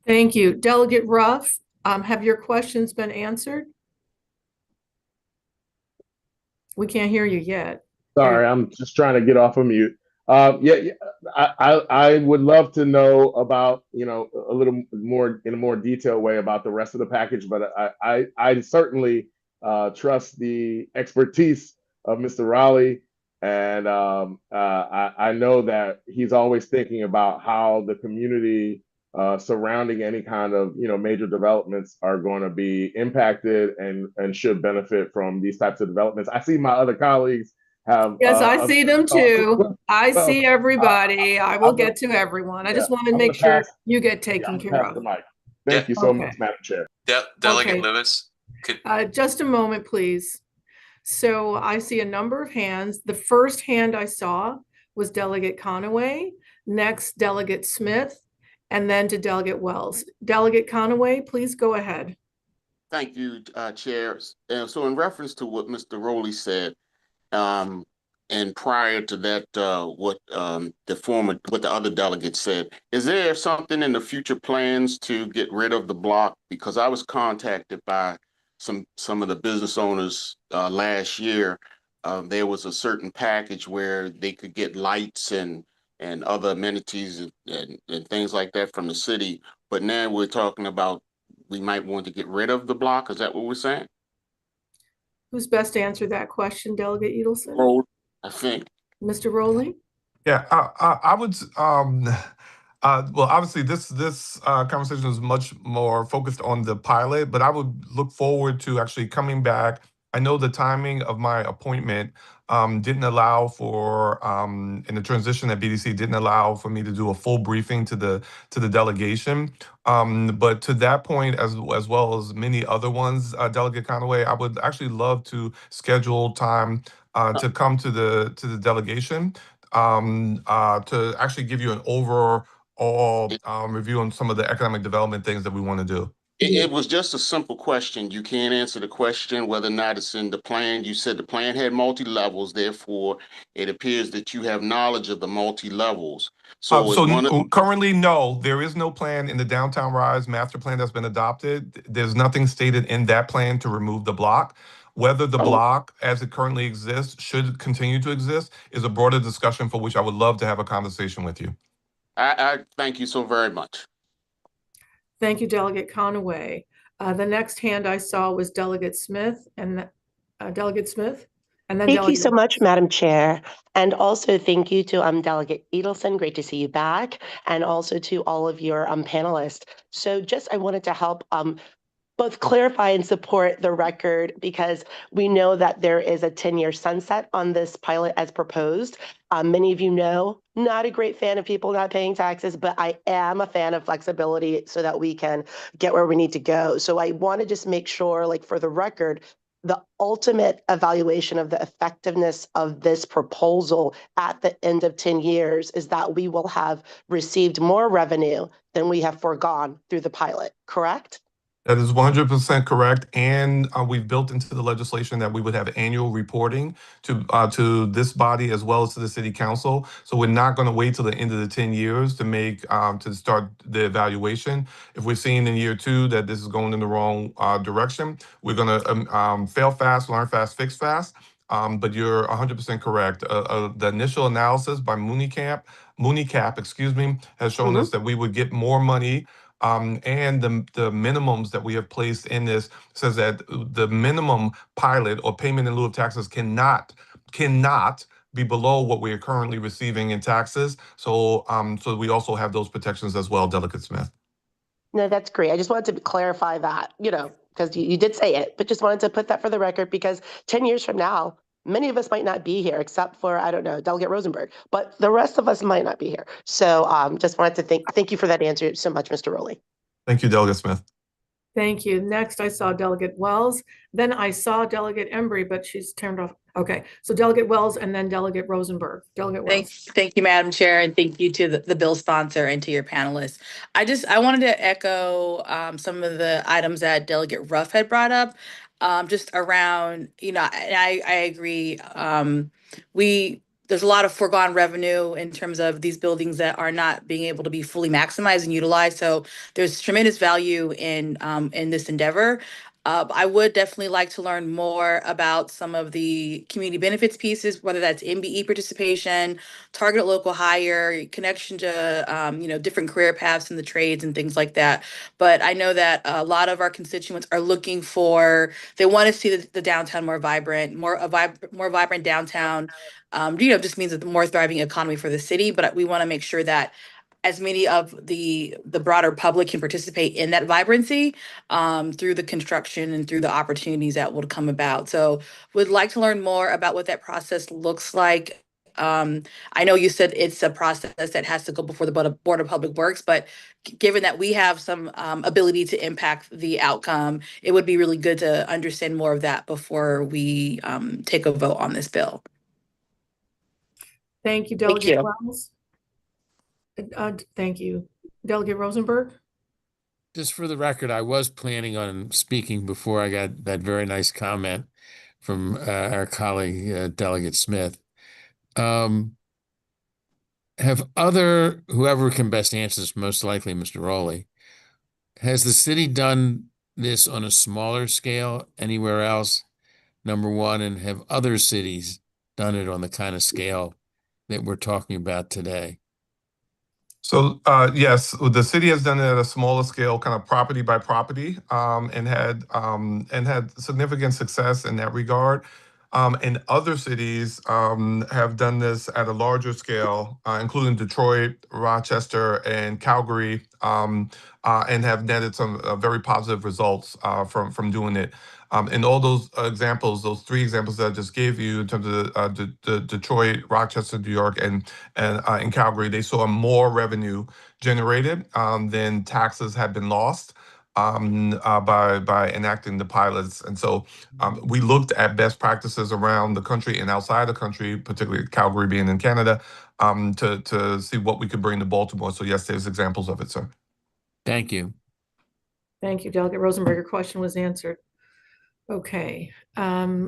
Thank you. Delegate Ruff, have your questions been answered? We can't hear you yet. Sorry, I'm just trying to get off of mute. I would love to know about, a little more in a more detailed way about the rest of the package, but I certainly trust the expertise of Mr. Raleigh, and I know that he's always thinking about how the community surrounding any kind of major developments are going to be impacted and should benefit from these types of developments. I see my other colleagues have. Yes, I see them too. I see everybody. I will get to everyone. I just want to make sure you get taken care Pass of. the mic. Thank you so much, Madam Chair. Delegate Okay. Lewis, could Just a moment, please. So I see a number of hands. The first hand I saw was Delegate Conaway, next Delegate Smith, and then to Delegate Wells. Delegate Conaway, please go ahead. Thank you, Chair. So in reference to what Mr. Rowley said, and prior to that, what the other delegate said, is there something in the future plans to get rid of the block? Because I was contacted by some of the business owners last year. There was a certain package where they could get lights and other amenities and things like that from the city. But now we're talking about we might want to get rid of the block. Is that what we're saying? Who's best to answer that question, Delegate Edelson? Rowley, I think. Mr. Rowley? Yeah, I would. Well, obviously, this conversation is much more focused on the pilot, but I would look forward to actually coming back. I know the timing of my appointment didn't allow for, in the transition at BDC, didn't allow for me to do a full briefing to the delegation. But to that point, as well as many other ones, Delegate Conaway, I would actually love to schedule time to come to the delegation to actually give you an overall review on some of the economic development things that we want to do. It was just a simple question. You can't answer the question whether or not it's in the plan. You said the plan had multi-levels, therefore it appears that you have knowledge of the multi-levels. So Currently, no, there is no plan in the Downtown Rise master plan that's been adopted. There's nothing stated in that plan to remove the block. Whether the block, as it currently exists, should continue to exist is a broader discussion for which I would love to have a conversation with you. I thank you so very much. Thank you, Delegate Conaway. The next hand I saw was Delegate Smith, and Delegate Smith, and then Thank you so much, Madam Chair. And also thank you to Delegate Edelson. Great to see you back. And also to all of your panelists. So I wanted to help both clarify and support the record, because we know that there is a 10-year sunset on this pilot as proposed. Many of you know, not a great fan of people not paying taxes, but I am a fan of flexibility so that we can get where we need to go. So I want to just make sure, like, for the record, the ultimate evaluation of the effectiveness of this proposal at the end of 10 years is that we will have received more revenue than we have foregone through the pilot, correct? That is 100% correct, and we've built into the legislation that we would have annual reporting to this body as well as to the City Council. So we're not going to wait till the end of the 10 years to start the evaluation. If we're seeing in year 2 that this is going in the wrong direction, we're going to fail fast, learn fast, fix fast. but you're 100% correct. The initial analysis by MooneyCap, excuse me, has shown us that we would get more money. And the minimums that we have placed in this says that the minimum pilot or payment in lieu of taxes cannot be below what we are currently receiving in taxes. So so we also have those protections as well, Delegate Smith. No, that's great. I just wanted to clarify that, because you did say it, but just wanted to put that for the record because 10 years from now, many of us might not be here except for, I don't know, Delegate Rosenberg, but the rest of us might not be here. So just wanted to thank you for that answer so much, Mr. Rowley. Thank you, Delegate Smith. Thank you. Next, I saw Delegate Wells. Then I saw Delegate Embry, but she's turned off. Okay, so Delegate Wells and then Delegate Rosenberg. Delegate Wells. Thank you, Madam Chair, and thank you to the bill sponsor and to your panelists. I wanted to echo some of the items that Delegate Ruff had brought up, just around, and I agree. There's a lot of foregone revenue in terms of these buildings that are not being able to be fully maximized and utilized. So there's tremendous value in this endeavor. I would definitely like to learn more about some of the community benefits pieces, whether that's MBE participation, targeted local hire, connection to different career paths in the trades and things like that. But I know that a lot of our constituents are looking they want to see the downtown more vibrant, more vibrant downtown. Just means a more thriving economy for the city. But we want to make sure that as many of the broader public can participate in that vibrancy through the construction and through the opportunities that will come about. So would like to learn more about what that process looks like. I know you said it's a process that has to go before the Board of Public Works, but given that we have some ability to impact the outcome, it would be really good to understand more of that before we take a vote on this bill. Thank you, Delegate Wells. Thank you. Delegate Rosenberg? Just for the record, I was planning on speaking before I got that very nice comment from our colleague, Delegate Smith. Have whoever can best answer this, most likely Mr. Rowley, has the city done this on a smaller scale anywhere else? Number one, and have other cities done it on the kind of scale that we're talking about today? So yes, the city has done it at a smaller scale, kind of property by property, and had significant success in that regard. And other cities have done this at a larger scale, including Detroit, Rochester, and Calgary, and have netted some very positive results from doing it. In all those examples, those three examples that I just gave you, in terms of the Detroit, Rochester, New York, and in Calgary, they saw more revenue generated than taxes had been lost by enacting the pilots. And so we looked at best practices around the country and outside the country, particularly Calgary being in Canada, to see what we could bring to Baltimore. So yes, there's examples of it, sir. Thank you. Thank you, Delegate Rosenberg. Your question was answered. Okay,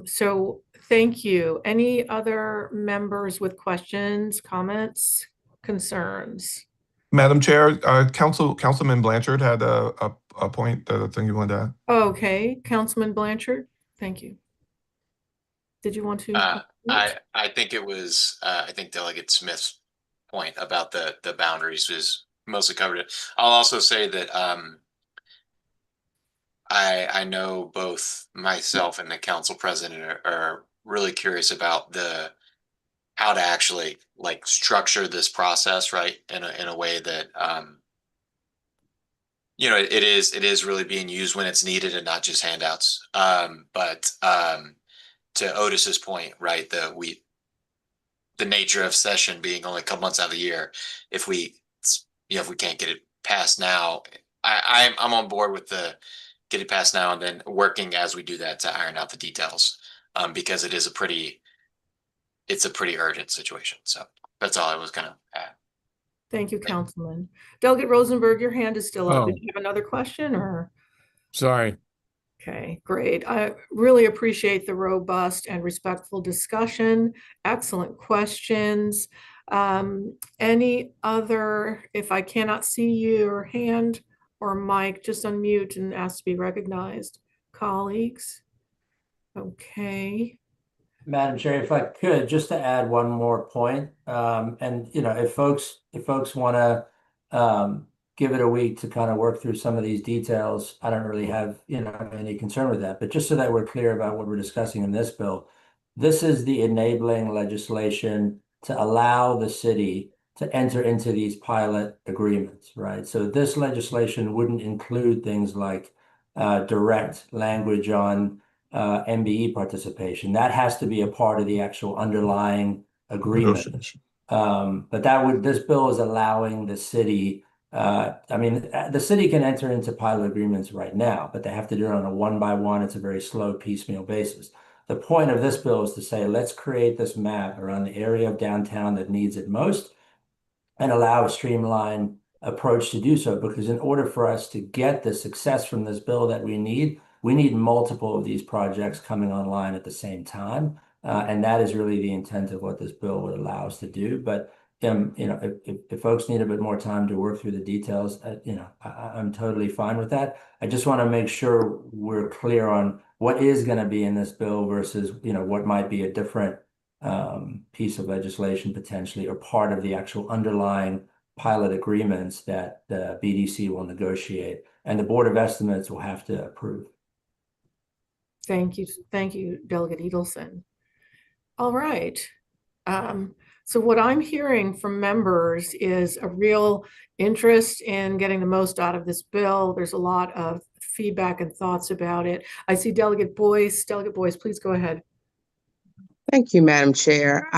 so thank you. Any other members with questions, comments, concerns? Madam Chair, Councilman Blanchard had a point that I think you wanted to add. Okay, Councilman Blanchard, thank you. Did you want to? I think it was I think Delegate Smith's point about the boundaries was mostly covered it. I'll also say that I know both myself and the council president are really curious about how to actually structure this process, right, in a way that it is really being used when it's needed and not just handouts. But to Otis's point, right, the nature of session being only a couple months out of the year, if we can't get it passed now, I'm on board with get it passed now and then working as we do that to iron out the details, because it's a pretty urgent situation. So that's all I was gonna add. Thank you, Councilman. Delegate Rosenberg, your hand is still up. Oh. Did you have another question or? Sorry. Okay, great. I really appreciate the robust and respectful discussion. Excellent questions. Any other, if I cannot see your hand or mic, just unmute and ask to be recognized. Colleagues? Okay. Madam Chair, if I could, just to add one more point, and if folks want to give it a week to kind of work through some of these details, I don't really have any concern with that. But just so that we're clear about what we're discussing in this bill, this is the enabling legislation to allow the city to enter into these pilot agreements, right? So this legislation wouldn't include things like direct language on MBE participation. That has to be a part of the actual underlying agreement. But this bill is allowing the city, the city can enter into pilot agreements right now, but they have to do it on a one-by-one. It's a very slow piecemeal basis. The point of this bill is to say, let's create this map around the area of downtown that needs it most and allow a streamlined approach to do so. Because in order for us to get the success from this bill that we need multiple of these projects coming online at the same time. And that is really the intent of what this bill would allow us to do. But if folks need a bit more time to work through the details, I'm totally fine with that. I just want to make sure we're clear on what is going to be in this bill versus what might be a different piece of legislation potentially, or part of the actual underlying pilot agreements that the BDC will negotiate and the Board of Estimates will have to approve. Thank you, Delegate Edelson. All right. So what I'm hearing from members is a real interest in getting the most out of this bill. There's a lot of feedback and thoughts about it. I see Delegate Boyce. Delegate Boyce, please go ahead. Thank you, Madam Chair.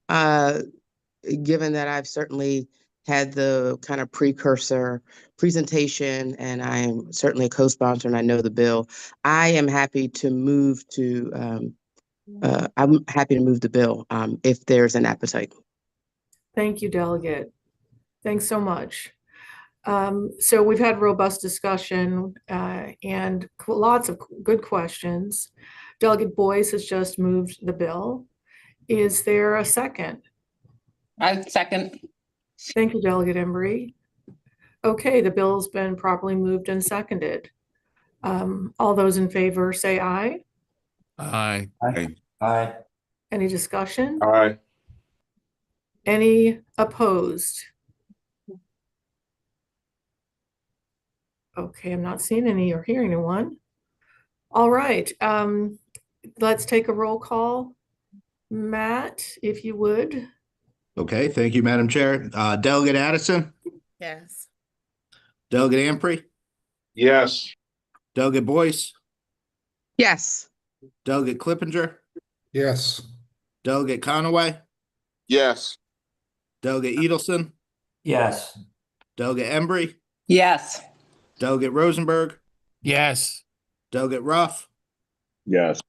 Given that I've certainly had the kind of precursor presentation, and I'm certainly a co-sponsor and I know the bill, I am happy to move to, I'm happy to move the bill if there's an appetite. Thank you, Delegate. Thanks so much. So we've had robust discussion and lots of good questions. Delegate Boyce has just moved the bill. Is there a second? I second. Thank you, Delegate Embry. Okay, the bill's been properly moved and seconded. All those in favor say aye. Aye. Aye. Aye. Any discussion? Aye. Any opposed? Okay, I'm not seeing any or hearing anyone. All right, let's take a roll call. Matt, if you would. Okay, thank you, Madam Chair. Delegate Addison, Yes. Delegate Ampry, Yes. Delegate Boyce, Yes. Delegate Clippinger, Yes. Delegate Conaway, Yes. Delegate Edelson, Yes. Delegate Embry, Yes. Delegate Rosenberg, Yes. Delegate Ruff, Yes.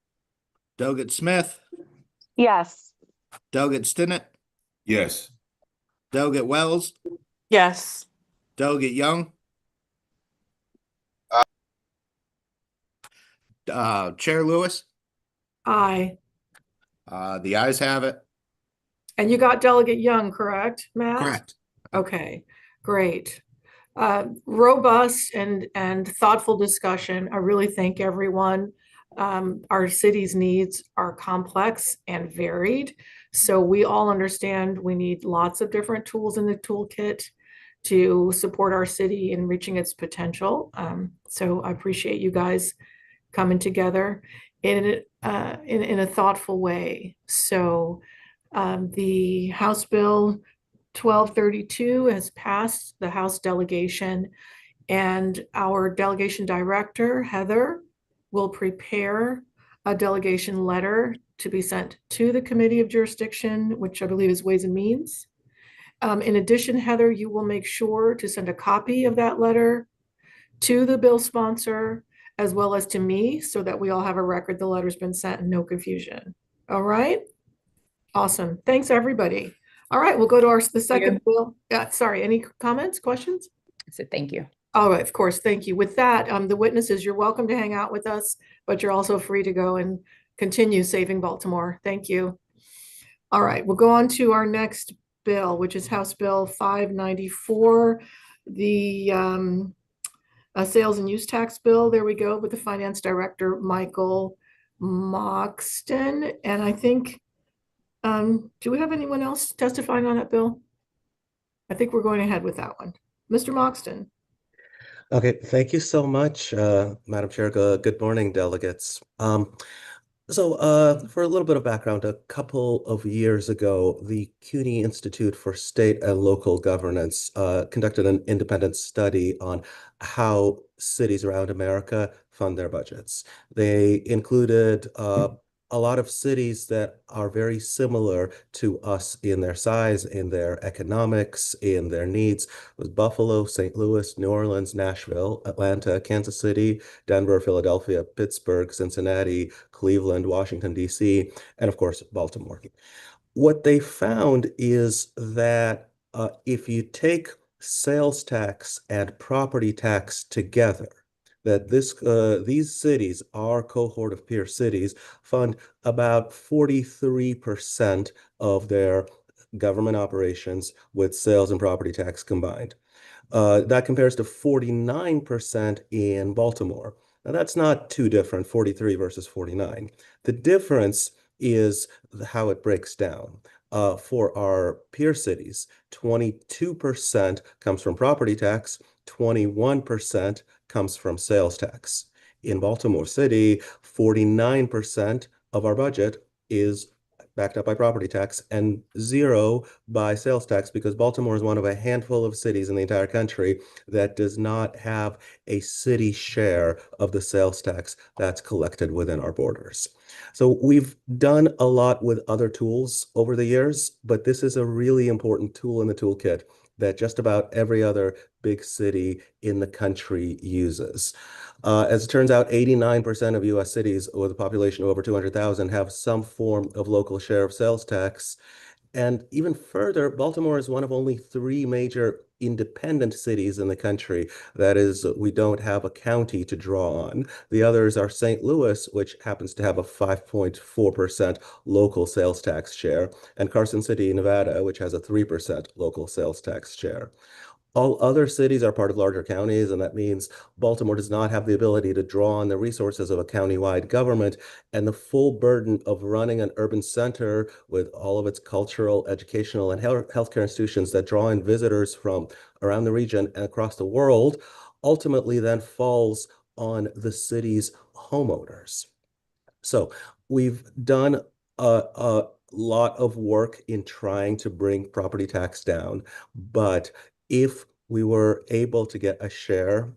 Delegate Smith, Yes. Delegate Stinnett, Yes. Delegate Wells, Yes. Delegate Young, Chair Lewis. Aye. The ayes have it. And you got Delegate Young, correct, Matt? Correct. Okay, great. Robust and thoughtful discussion. I really thank everyone. Our city's needs are complex and varied, so we all understand we need lots of different tools in the toolkit to support our city in reaching its potential. So I appreciate you guys coming together in a thoughtful way. So the House Bill 1232 has passed the House delegation, and our delegation director, Heather, will prepare a delegation letter to be sent to the Committee of Jurisdiction, which I believe is Ways and Means. In addition, Heather, you will make sure to send a copy of that letter to the bill sponsor as well as to me, so that we all have a record the letter's been sent and no confusion. All right? Awesome. Thanks, everybody. All right, we'll go to the second bill. Sorry, any comments, questions? I said thank you. All right, of course, thank you. With that, the witnesses, you're welcome to hang out with us, but you're also free to go and continue saving Baltimore. Thank you. All right, we'll go on to our next bill, which is House Bill 594, the sales and use tax bill. There we go, with the Finance Director, Michael Moxton, and I think, do we have anyone else testifying on that bill? I think we're going ahead with that one. Mr. Moxton. Okay, thank you so much, Madam Chair. Good morning, delegates. For a little bit of background, a couple of years ago, the CUNY Institute for State and Local Governance conducted an independent study on how cities around America fund their budgets. They included a lot of cities that are very similar to us in their size, in their economics, in their needs. It was Buffalo, St. Louis, New Orleans, Nashville, Atlanta, Kansas City, Denver, Philadelphia, Pittsburgh, Cincinnati, Cleveland, Washington, D.C., and of course, Baltimore. What they found is that if you take sales tax and property tax together, that these cities, our cohort of peer cities, fund about 43% of their government operations with sales and property tax combined. That compares to 49% in Baltimore. Now, that's not too different, 43 versus 49. The difference is how it breaks down. For our peer cities, 22% comes from property tax, 21% comes from sales tax. In Baltimore City, 49% of our budget is backed up by property tax and 0 by sales tax, because Baltimore is one of a handful of cities in the entire country that does not have a city share of the sales tax that's collected within our borders. So we've done a lot with other tools over the years, but this is a really important tool in the toolkit that just about every other big city in the country uses. As it turns out, 89% of US cities with a population of over 200,000 have some form of local share of sales tax. And even further, Baltimore is one of only 3 major independent cities in the country. That is, we don't have a county to draw on. The others are St. Louis, which happens to have a 5.4% local sales tax share, and Carson City, Nevada, which has a 3% local sales tax share. All other cities are part of larger counties, and that means Baltimore does not have the ability to draw on the resources of a county-wide government, and the full burden of running an urban center with all of its cultural, educational, and healthcare institutions that draw in visitors from around the region and across the world ultimately then falls on the city's homeowners. So we've done a lot of work in trying to bring property tax down, but if we were able to get a share,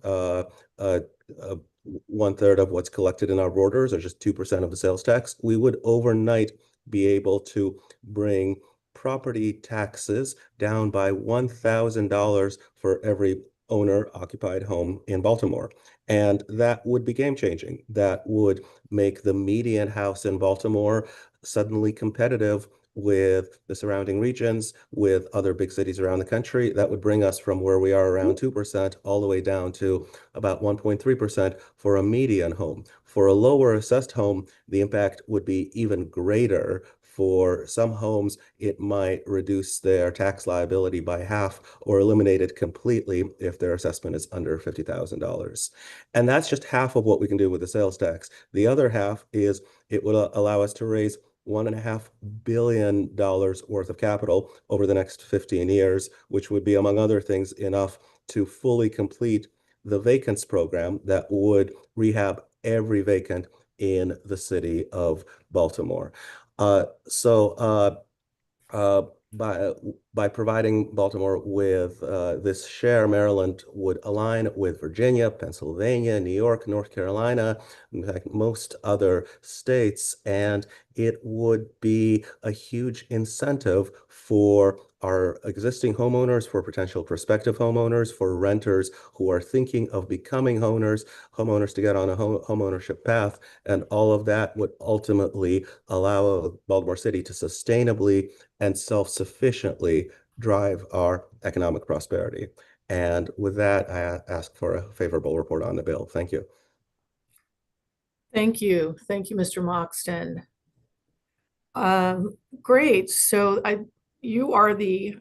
1/3 of what's collected in our borders, or just 2% of the sales tax, we would overnight be able to bring property taxes down by $1,000 for every owner-occupied home in Baltimore. And that would be game-changing. That would make the median house in Baltimore suddenly competitive with the surrounding regions, with other big cities around the country. That would bring us from where we are around 2% all the way down to about 1.3% for a median home. For a lower assessed home, the impact would be even greater. For some homes, it might reduce their tax liability by half or eliminate it completely if their assessment is under $50,000. And that's just half of what we can do with the sales tax. The other half is it will allow us to raise $1.5 billion worth of capital over the next 15 years, which would be, among other things, enough to fully complete the vacants program that would rehab every vacant in the city of Baltimore. By providing Baltimore with this share, Maryland would align with Virginia, Pennsylvania, New York, North Carolina, in fact, most other states, and it would be a huge incentive for our existing homeowners, for potential prospective homeowners, for renters who are thinking of becoming homeowners to get on a homeownership path. And all of that would ultimately allow Baltimore City to sustainably and self-sufficiently drive our economic prosperity. And with that, I ask for a favorable report on the bill. Thank you. Thank you. Thank you, Mr. Moxton. Great. So you are the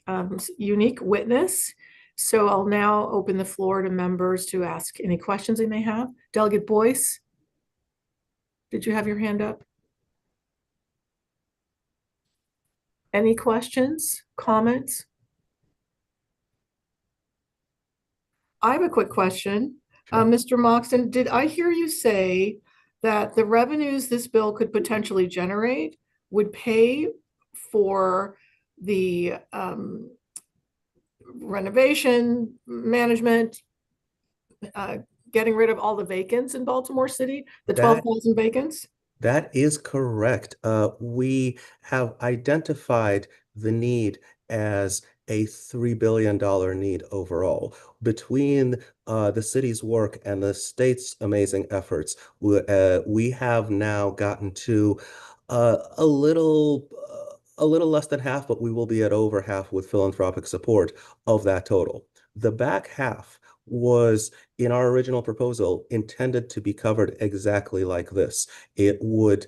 unique witness. So I'll now open the floor to members to ask any questions they may have. Delegate Boyce. Did you have your hand up? Any questions, comments? I have a quick question. Sure. Mr. Moxon, did I hear you say that the revenues this bill could potentially generate would pay for the renovation, management, getting rid of all the vacants in Baltimore City, the That 12,000 vacants? That is correct. We have identified the need as a $3 billion need overall. Between the city's work and the state's amazing efforts, we have now gotten to a little less than half, but we will be at over half with philanthropic support of that total. The back half was, in our original proposal, intended to be covered exactly like this. It would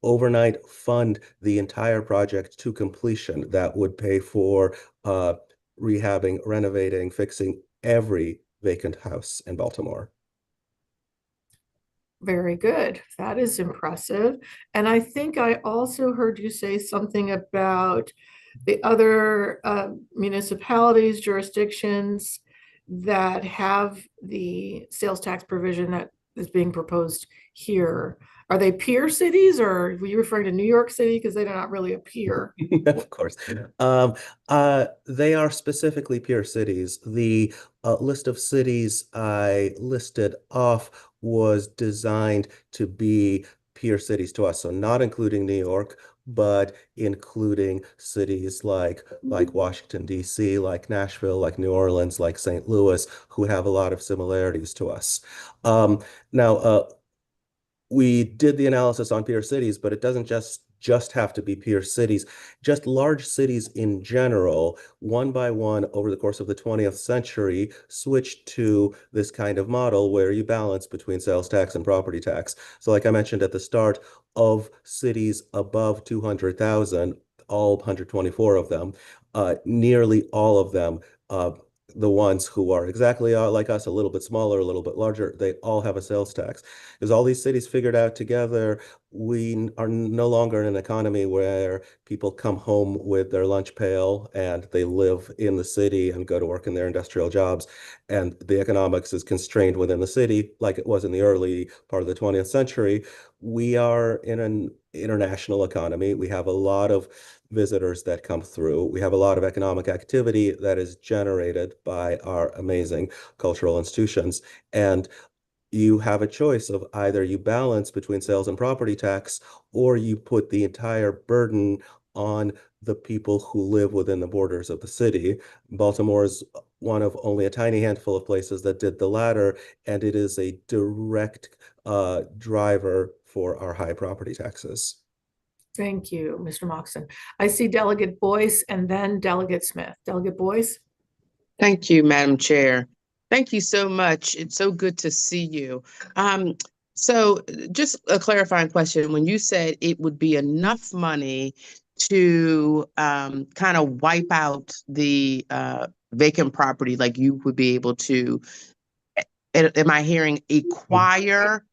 overnight fund the entire project to completion. That would pay for rehabbing, renovating, fixing every vacant house in Baltimore. Very good. That is impressive. And I think I also heard you say something about the other municipalities, jurisdictions that have the sales tax provision that is being proposed here. Are they peer cities, or were you referring to New York City? Because they're not really a peer. Of course. They are specifically peer cities. The list of cities I listed off was designed to be peer cities to us, so not including New York, but including cities like Washington, D.C., like Nashville, like New Orleans, like St. Louis, who have a lot of similarities to us. Now, we did the analysis on peer cities, but it doesn't just have to be peer cities. Just large cities in general, one by one over the course of the 20th century, switched to this kind of model where you balance between sales tax and property tax. So like I mentioned at the start, of cities above 200,000, all 124 of them, nearly all of them, the ones who are exactly like us, a little bit smaller, a little bit larger, they all have a sales tax. Because all these cities figured out together, we are no longer in an economy where people come home with their lunch pail and they live in the city and go to work in their industrial jobs. And the economics is constrained within the city, like it was in the early part of the 20th century. We are in an international economy. We have a lot of visitors that come through. We have a lot of economic activity that is generated by our amazing cultural institutions. And you have a choice of either you balance between sales and property tax, or you put the entire burden on the people who live within the borders of the city. Baltimore is one of only a tiny handful of places that did the latter, and it is a direct driver for our high property taxes. Thank you, Mr. Moxon. I see Delegate Boyce and then Delegate Smith. Delegate Boyce? Thank you, Madam Chair. Thank you so much. It's so good to see you. So just a clarifying question. When you said it would be enough money to kind of wipe out the vacant property, like you would be able to, am I hearing acquire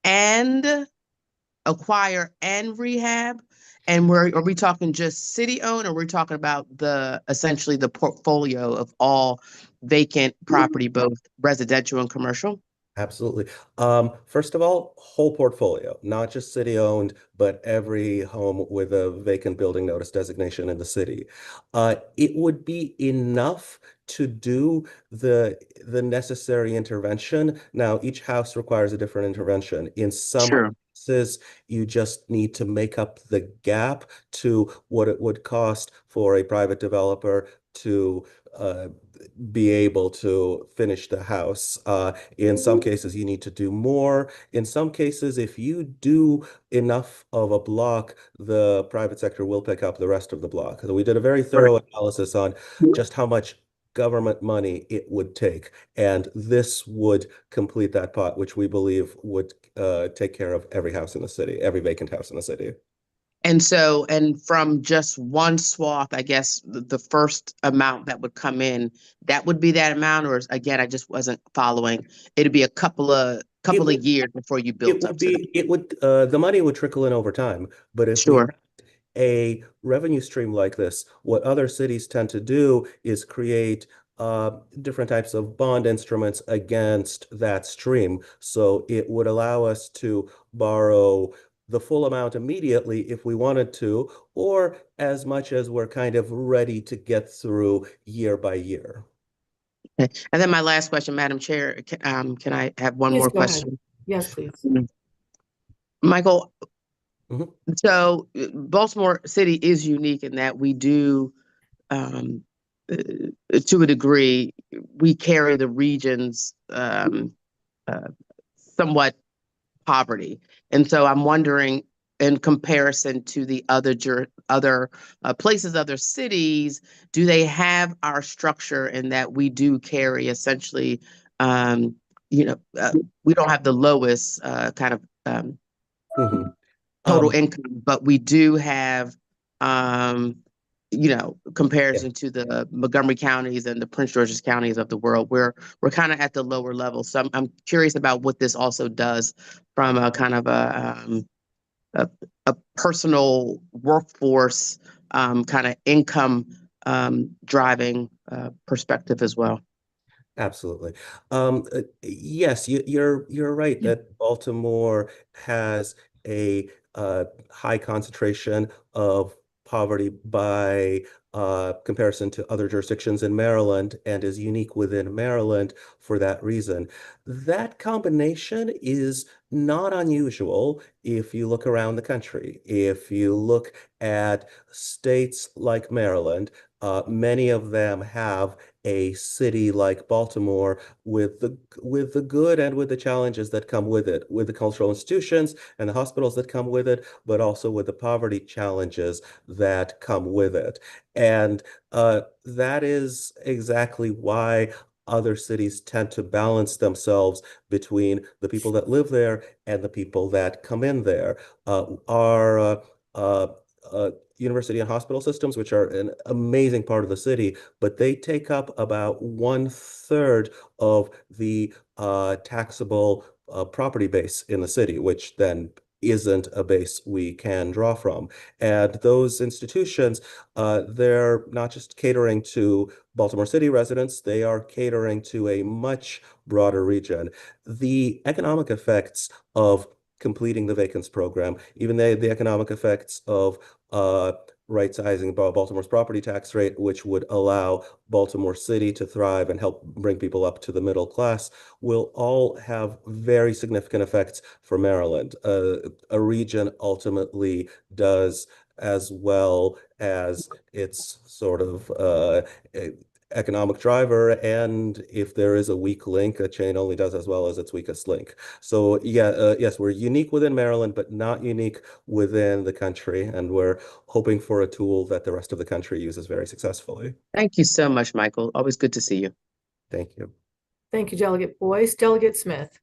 and rehab? And are we talking just city owned, or are we talking about essentially the portfolio of all vacant property, both residential and commercial? Absolutely. First of all, whole portfolio, not just city owned, but every home with a vacant building notice designation in the city. It would be enough to do the necessary intervention. Now, each house requires a different intervention. In some cases, you just need to make up the gap to what it would cost for a private developer to be able to finish the house. In some cases, you need to do more. In some cases, if you do enough of a block, the private sector will pick up the rest of the block. So we did a very thorough analysis on just how much government money it would take. And this would complete that pot, which we believe would take care of every house in the city, every vacant house in the city. And from just one swath, I guess the first amount that would come in, that would be that amount, or again, I just wasn't following. It'd be a couple of couple of years before you built up to that? The money would trickle in over time, but if we Sure. a revenue stream like this, what other cities tend to do is create different types of bond instruments against that stream. So it would allow us to borrow the full amount immediately if we wanted to, or as much as we're kind of ready to get through year by year. Okay. And then my last question, Madam Chair, can I have one Please more go ahead. question? Yes, please. Michael, Mhm. so Baltimore City is unique in that we do, to a degree, we carry the region's somewhat poverty. And so I'm wondering, in comparison to the other places, other cities, do they have our structure in that we do carry essentially, um, we don't have the lowest kind of Mhm. total income, but we do have, comparison to the Montgomery counties and the Prince George's counties of the world, where we're kind of at the lower level. So I'm curious about what this also does from a kind of a personal workforce kind of income driving perspective as well. Absolutely. Yes, you're right that Baltimore has a high concentration of poverty by comparison to other jurisdictions in Maryland and is unique within Maryland for that reason. That combination is not unusual if you look around the country. If you look at states like Maryland, many of them have a city like Baltimore with the good and with the challenges that come with it, with the cultural institutions and the hospitals that come with it, but also with the poverty challenges that come with it. And that is exactly why other cities tend to balance themselves between the people that live there and the people that come in there. Our university and hospital systems, which are an amazing part of the city, but they take up about 1/3 of the taxable property base in the city, which then isn't a base we can draw from. And those institutions, they're not just catering to Baltimore City residents, they are catering to a much broader region. The economic effects of completing the vacants program, even the economic effects of right-sizing Baltimore's property tax rate, which would allow Baltimore City to thrive and help bring people up to the middle class, will all have very significant effects for Maryland. A region ultimately does as well as its sort of economic driver, and if there is a weak link, a chain only does as well as its weakest link. So yes, we're unique within Maryland, but not unique within the country, and we're hoping for a tool that the rest of the country uses very successfully. Thank you so much, Michael. Always good to see you. Thank you. Thank you, Delegate Boyce. Delegate Smith.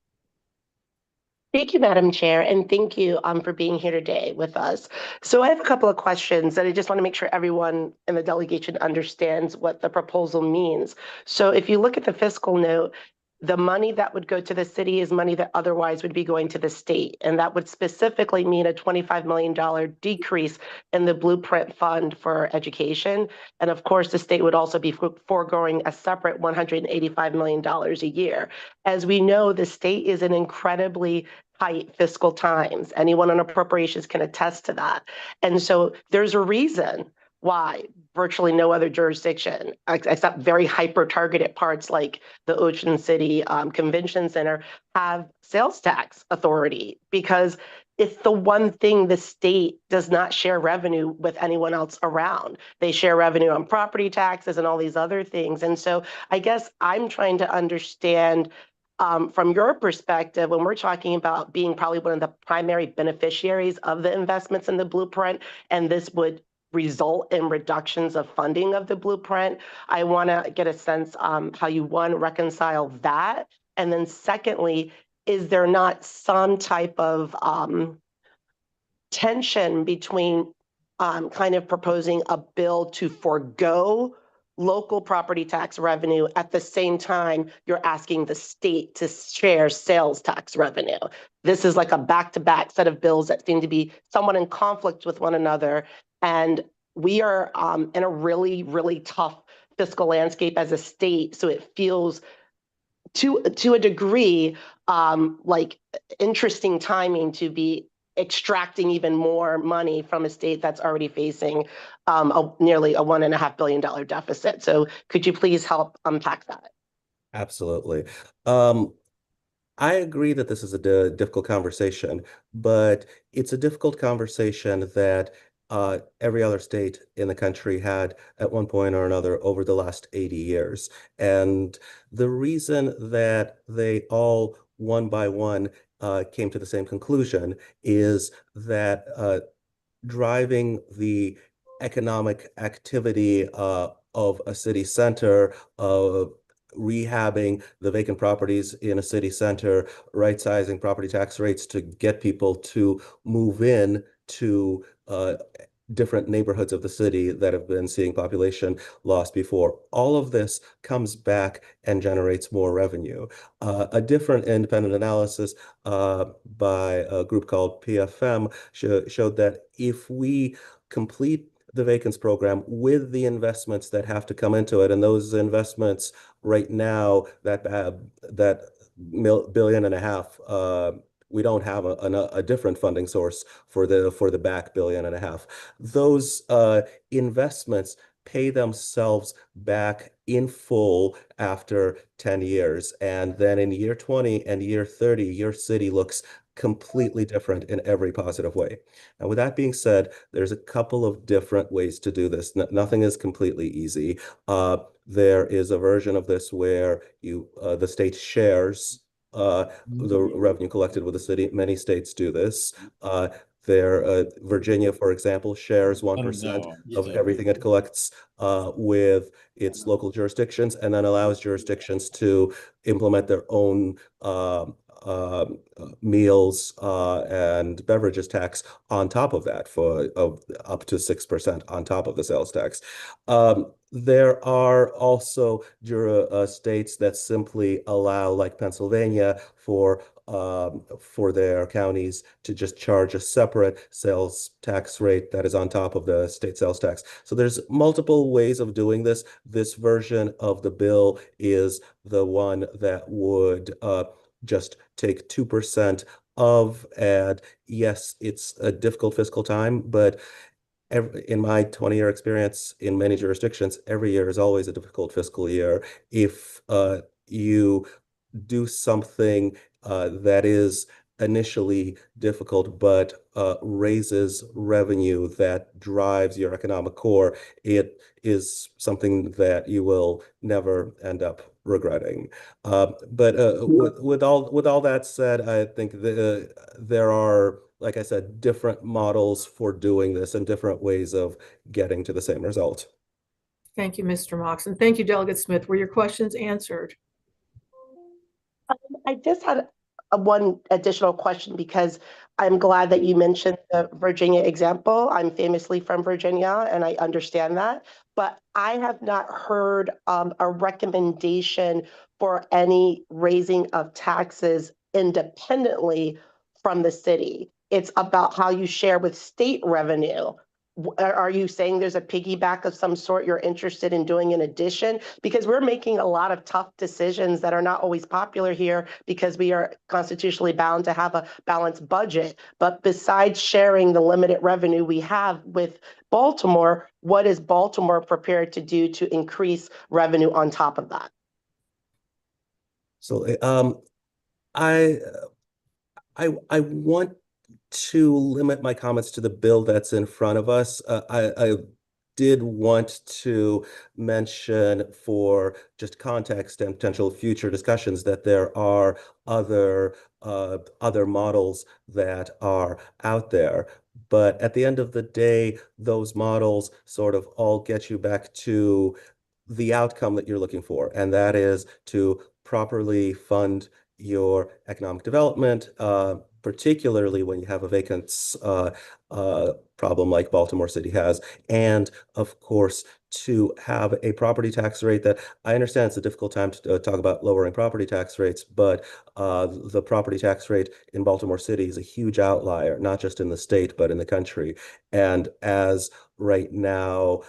Thank you, Madam Chair, and thank you for being here today with us. So I have a couple of questions that I just want to make sure everyone in the delegation understands what the proposal means. So if you look at the fiscal note, the money that would go to the city is money that otherwise would be going to the state. And that would specifically mean a $25 million decrease in the Blueprint Fund for education. And of course, the state would also be foregoing a separate $185 million a year. As we know, the state is an incredibly tight fiscal times. Anyone on appropriations can attest to that. And so there's a reason why virtually no other jurisdiction, except very hyper-targeted parts like the Ocean City Convention Center, have sales tax authority, because it's the one thing the state does not share revenue with anyone else around. They share revenue on property taxes and all these other things. And so I guess I'm trying to understand from your perspective, when we're talking about being probably one of the primary beneficiaries of the investments in the Blueprint, and this would result in reductions of funding of the Blueprint, I want to get a sense how you, one, reconcile that, and then secondly, is there not some type of tension between kind of proposing a bill to forego local property tax revenue at the same time you're asking the state to share sales tax revenue. This is like a back-to-back set of bills that seem to be somewhat in conflict with one another. And we are in a really, really tough fiscal landscape as a state. So it feels to a degree like interesting timing to be extracting even more money from a state that's already facing nearly a $1.5 billion deficit. So could you please help unpack that? Absolutely. I agree that this is a difficult conversation, but it's a difficult conversation that every other state in the country had at one point or another over the last 80 years. And the reason that they all, one by one, came to the same conclusion is that driving the economic activity of a city center, rehabbing the vacant properties in a city center, right-sizing property tax rates to get people to move in to different neighborhoods of the city that have been seeing population loss before. All of this comes back and generates more revenue. A different independent analysis by a group called PFM showed that if we complete the vacants program with the investments that have to come into it, and those investments right now, that billion and a half, we don't have a different funding source for the back billion and a half. Those investments pay themselves back in full after 10 years. And then in year 20 and year 30, your city looks completely different in every positive way. And with that being said, there's a couple of different ways to do this. Nothing is completely easy. There is a version of this where the state shares the revenue collected with the city. Many states do this. Virginia, for example, shares 1% of everything it collects with its local jurisdictions, and then allows jurisdictions to implement their own meals and beverages tax on top of that up to 6% on top of the sales tax. There are also states that simply allow, like Pennsylvania, for their counties to just charge a separate sales tax rate that is on top of the state sales tax. So there's multiple ways of doing this. This version of the bill is the one that would just take 2% of, and yes, it's a difficult fiscal time, but in my 20-year experience in many jurisdictions, every year is always a difficult fiscal year. If you do something that is initially difficult, but raises revenue that drives your economic core, it is something that you will never end up regretting. But with all that said, I think there are, like I said, different models for doing this and different ways of getting to the same result. Thank you, Mr. Moxon. Thank you, Delegate Smith. Were your questions answered? I just had one additional question because I'm glad that you mentioned the Virginia example. I'm famously from Virginia and I understand that, but I have not heard a recommendation for any raising of taxes independently from the city. It's about how you share with state revenue. Are you saying there's a piggyback of some sort you're interested in doing in addition? Because we're making a lot of tough decisions that are not always popular here because we are constitutionally bound to have a balanced budget. But besides sharing the limited revenue we have with Baltimore, what is Baltimore prepared to do to increase revenue on top of that? So I want to limit my comments to the bill that's in front of us. I did want to mention, for just context and potential future discussions, that there are other models that are out there. But at the end of the day, those models sort of all get you back to the outcome that you're looking for, and that is to properly fund your economic development, particularly when you have a vacancy problem like Baltimore City has, and of course to have a property tax rate that I understand it's a difficult time to talk about lowering property tax rates, but the property tax rate in Baltimore City is a huge outlier, not just in the state, but in the country. And as right now,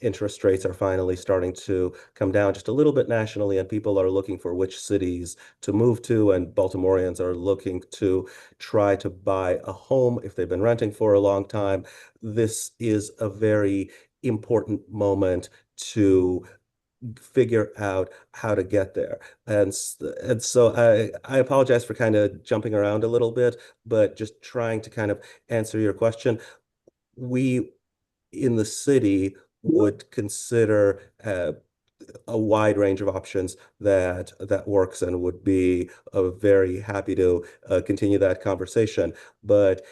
interest rates are finally starting to come down just a little bit nationally, and people are looking for which cities to move to, and Baltimoreans are looking to try to buy a home if they've been renting for a long time. This is a very important moment to figure out how to get there. And so I apologize for kind of jumping around a little bit, but just trying to kind of answer your question. We in the city would consider a wide range of options that works, and would be very happy to continue that conversation. But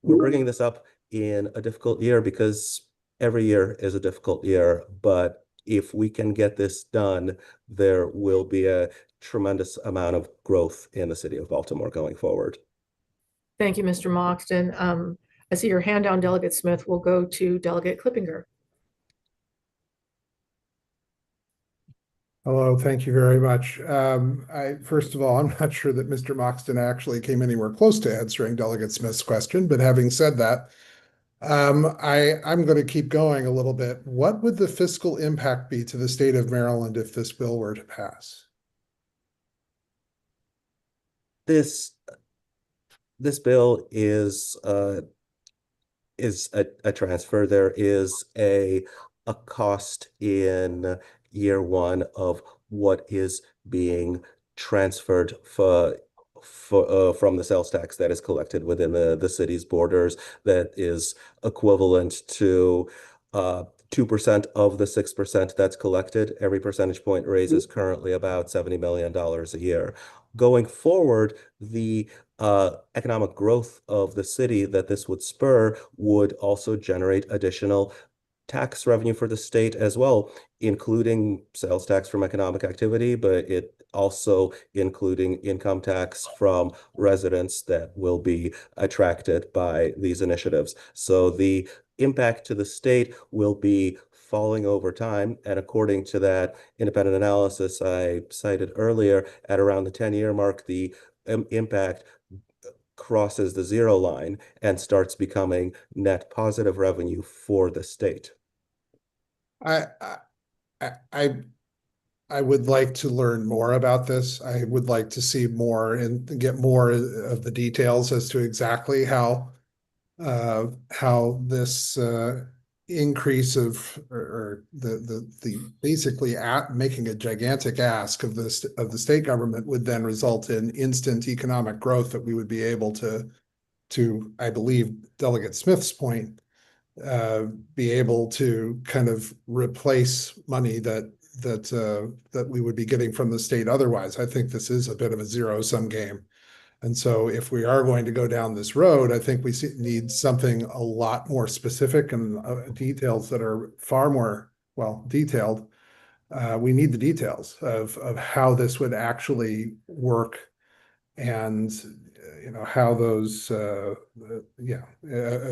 we're bringing this up in a difficult year because every year is a difficult year. But if we can get this done, there will be a tremendous amount of growth in the city of Baltimore going forward. Thank you, Mr. Moxton. I see your hand down, Delegate Smith. We'll go to Delegate Klippinger. Hello, thank you very much. First of all, I'm not sure that Mr. Moxton actually came anywhere close to answering Delegate Smith's question, but having said that, I'm going to keep going a little bit. What would the fiscal impact be to the state of Maryland if this bill were to pass? This bill is a transfer. There is a cost in year one of what is being transferred from the sales tax that is collected within the city's borders, that is equivalent to 2% of the 6% that's collected. Every percentage point raise is currently about $70 million a year. Going forward, the economic growth of the city that this would spur would also generate additional tax revenue for the state as well, including sales tax from economic activity, but it also including income tax from residents that will be attracted by these initiatives. So the impact to the state will be falling over time. And according to that independent analysis I cited earlier, at around the 10-year mark, the impact crosses the zero line and starts becoming net positive revenue for the state. I would like to learn more about this. I would like to see more and get more of the details as to exactly how this increase or the basically making a gigantic ask of the state government would then result in instant economic growth that we would be able to I believe Delegate Smith's point, be able to kind of replace money that we would be getting from the state otherwise. I think this is a bit of a zero-sum game. And so if we are going to go down this road, I think we need something a lot more specific and details that are far more, well, detailed. We need the details of how this would actually work, and how those of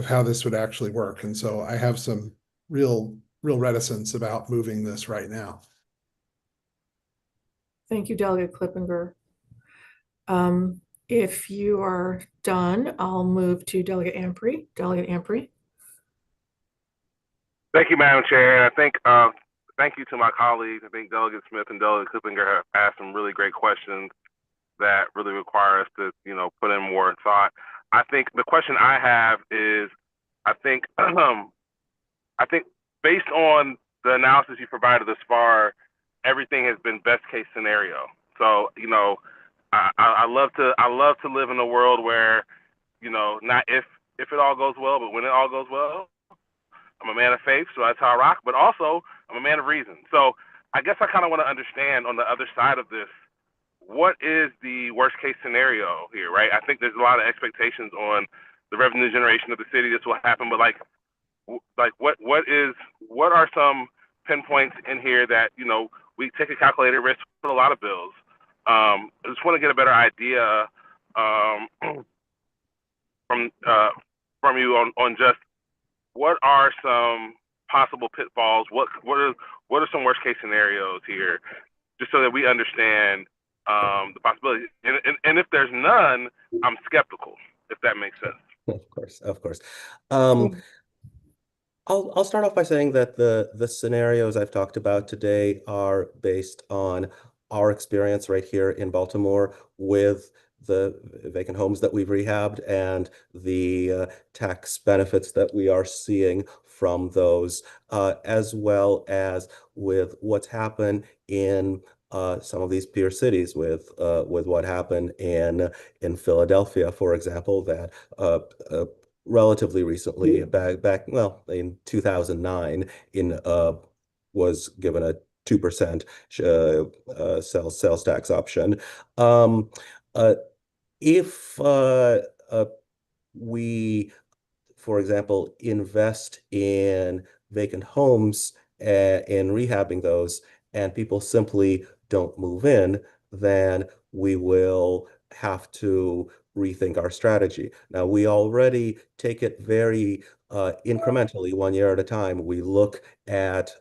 how this would actually work. And so I have some real reticence about moving this right now. Thank you, Delegate Klippinger. If you are done, I'll move to Delegate Ampry. Delegate Ampry. Thank you, Madam Chair. I think thank you to my colleagues. I think Delegate Smith and Delegate Klippinger have asked some really great questions that really require us to, put in more thought. I think the question I have is, I think based on the analysis you provided thus far, everything has been best case scenario. So, I love to live in a world where, not if it all goes well, but when it all goes well. I'm a man of faith, so that's how I rock, but also I'm a man of reason. So I guess I kind of want to understand on the other side of this, what is the worst case scenario here, right? I think there's a lot of expectations on the revenue generation of the city. This will happen, but what are some pinpoints in here that, we take a calculated risk with a lot of bills. I just want to get a better idea from you on just what are some possible pitfalls? What are some worst case scenarios here, just so that we understand the possibility. And if there's none, I'm skeptical, if that makes sense. Of course, of course. I'll start off by saying that the scenarios I've talked about today are based on our experience right here in Baltimore with the vacant homes that we've rehabbed and the tax benefits that we are seeing from those, as well as with what's happened in some of these peer cities with what happened in Philadelphia, for example, that relatively recently, back well in 2009, was given a 2% sales tax option. If we, for example, invest in vacant homes and rehabbing those, and people simply don't move in, then we will have to rethink our strategy. Now, we already take it very incrementally, 1 year at a time. We look at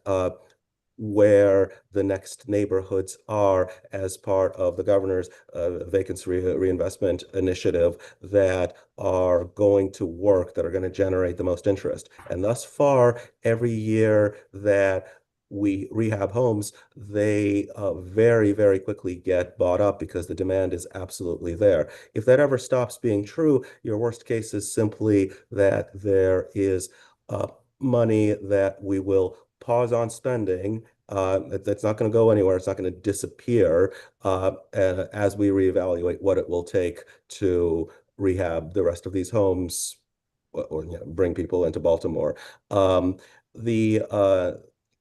where the next neighborhoods are as part of the governor's vacancy reinvestment initiative that are going to work, that are going to generate the most interest. And thus far, every year that we rehab homes, they very, very quickly get bought up because the demand is absolutely there. If that ever stops being true, your worst case is simply that there is money that we will pause on spending. That's not going to go anywhere. It's not going to disappear as we reevaluate what it will take to rehab the rest of these homes or bring people into Baltimore.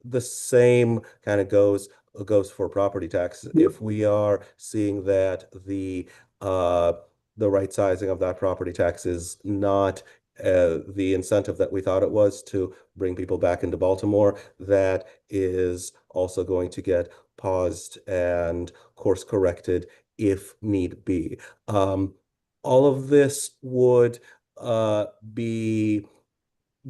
The same kind of goes for property tax. If we are seeing that the right sizing of that property tax is not the incentive that we thought it was to bring people back into Baltimore, that is also going to get paused and course corrected if need be. All of this would be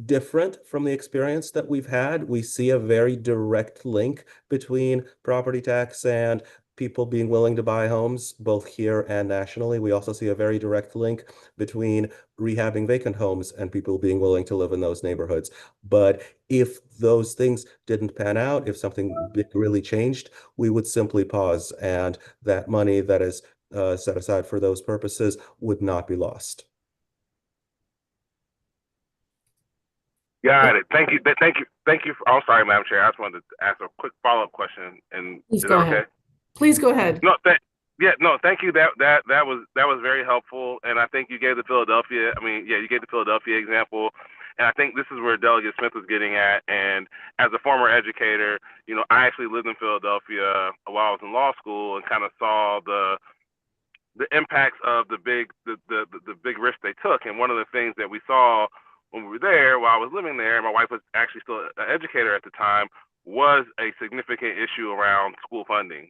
different from the experience that we've had. We see a very direct link between property tax and people being willing to buy homes, both here and nationally. We also see a very direct link between rehabbing vacant homes and people being willing to live in those neighborhoods. But if those things didn't pan out, if something big really changed, we would simply pause, and that money that is set aside for those purposes would not be lost. Got it. Thank you. Thank you. I'm sorry, Madam Chair. I just wanted to ask a quick follow-up question. And Please go ahead. Okay? Please go ahead. No, thank you. That was very helpful. And I think you gave the Philadelphia. You gave the Philadelphia example. And I think this is where Delegate Smith was getting at. And as a former educator, I actually lived in Philadelphia while I was in law school and kind of saw the impacts of the big risk they took. And one of the things that we saw when we were there, while I was living there, my wife was actually still an educator at the time, was a significant issue around school funding.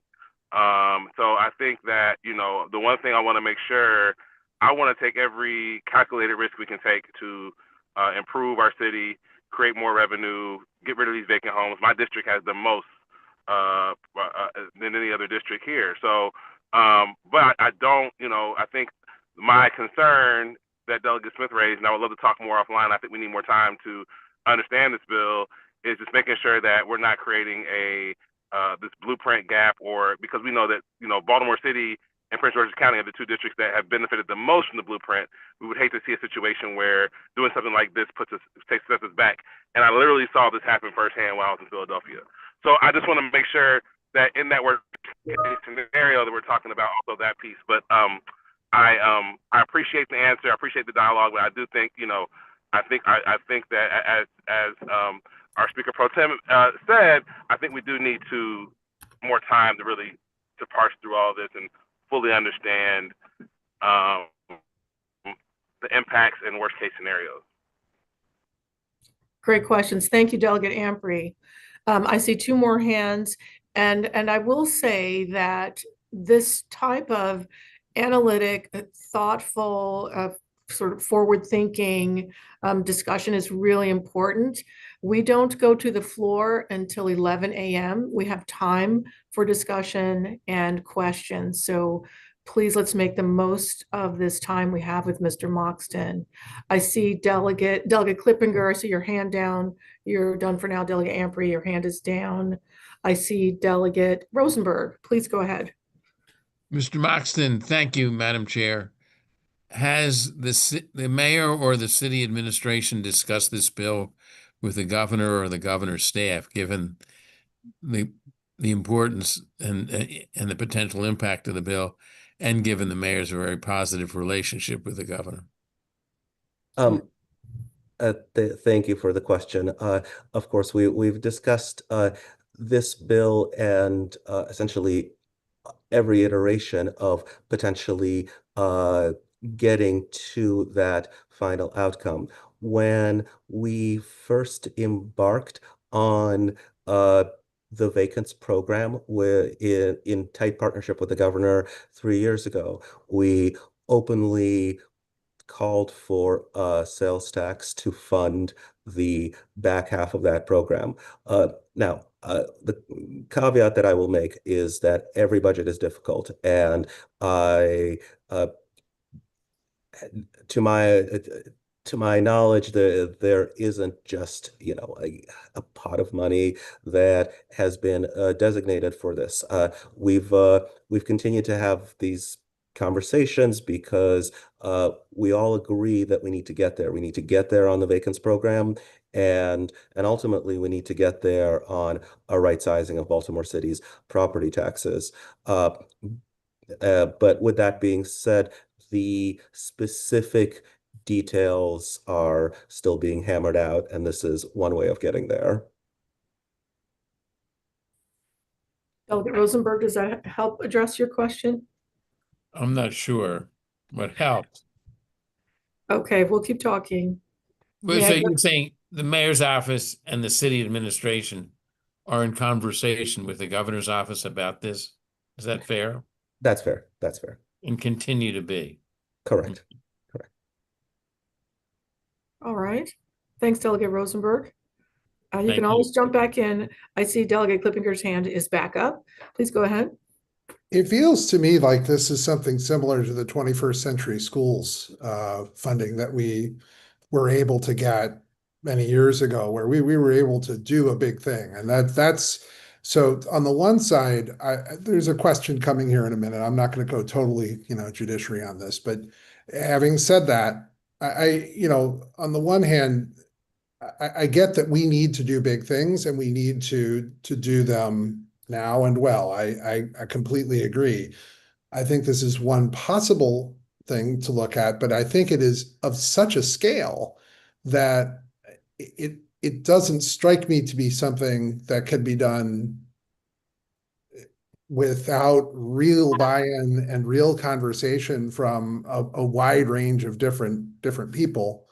So I think that, the one thing I want to make sure, I want to take every calculated risk we can take to improve our city, create more revenue, get rid of these vacant homes. My district has the most than any other district here. So, but I don't, I think my concern that Delegate Smith raised, and I would love to talk more offline. I think we need more time to understand this bill, is just making sure that we're not creating this blueprint gap, or because we know that, Baltimore City and Prince George's County are the two districts that have benefited the most from the blueprint. We would hate to see a situation where doing something like this takes us back. And I literally saw this happen firsthand while I was in Philadelphia. So I just want to make sure that in that worst case scenario that we're talking about, also that piece. But I appreciate the answer. I appreciate the dialogue, but I do think, I think that as our Speaker Pro Tem said, I think we do need more time to really parse through all this and fully understand the impacts and worst case scenarios. Great questions. Thank you, Delegate Ampry. I see two more hands, and I will say that this type of analytic, thoughtful, sort of forward-thinking discussion is really important. We don't go to the floor until 11 a.m. We have time for discussion and questions. So please, let's make the most of this time we have with Mr. Moxton. I see Delegate Clippinger, I see your hand down. You're done for now. Delegate Ampry, your hand is down. I see Delegate Rosenberg. Please go ahead. Mr. Moxton, thank you, Madam Chair. Has the mayor or the city administration discussed this bill with the governor or the governor's staff, given the importance and the potential impact of the bill, and given the mayor's very positive relationship with the governor? Thank you for the question. Of course, we've discussed this bill and essentially every iteration of potentially getting to that final outcome. When we first embarked on the vacants program in tight partnership with the governor 3 years ago, we openly called for sales tax to fund the back half of that program. Now, the caveat that I will make is that every budget is difficult, and to my knowledge, there isn't just a pot of money that has been designated for this. We've continued to have these conversations because we all agree that we need to get there. We need to get there on the vacants program, and ultimately we need to get there on a right sizing of Baltimore City's property taxes. But with that being said, the specific details are still being hammered out, and this is one way of getting there. Delegate Rosenberg, does that help address your question? I'm not sure what helped. Okay, we'll keep talking. Well, so you're saying the mayor's office and the city administration are in conversation with the governor's office about this? Is that fair? That's fair. That's fair. And continue to be. Correct. Correct. All right. Thanks, Delegate Rosenberg. You Thank can always jump back in. I see Delegate Clippinger's hand is back up. Please go ahead. It feels to me like this is something similar to the 21st Century Schools funding that we were able to get many years ago, where we were able to do a big thing. And that's so on the one side, there's a question coming here in a minute. I'm not going to go totally, judiciary on this, but having said that, on the one hand, I get that we need to do big things and we need to do them now and well. I completely agree. I think this is one possible thing to look at, but I think it is of such a scale that it doesn't strike me to be something that can be done without real buy-in and real conversation from a wide range of different people.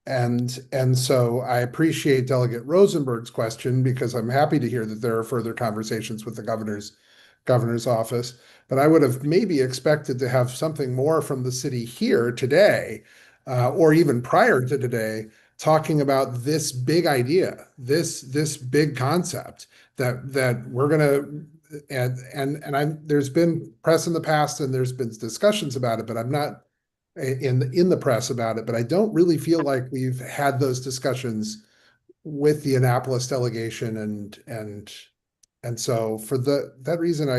And so I appreciate Delegate Rosenberg's question, because I'm happy to hear that there are further conversations with the governor's office. But I would have maybe expected to have something more from the city here today, or even prior to today, talking about this big idea, this big concept that we're gonna there's been press in the past and there's been discussions about it, but I'm not in the press about it, but I don't really feel like we've had those discussions with the Annapolis delegation, and so for that reason,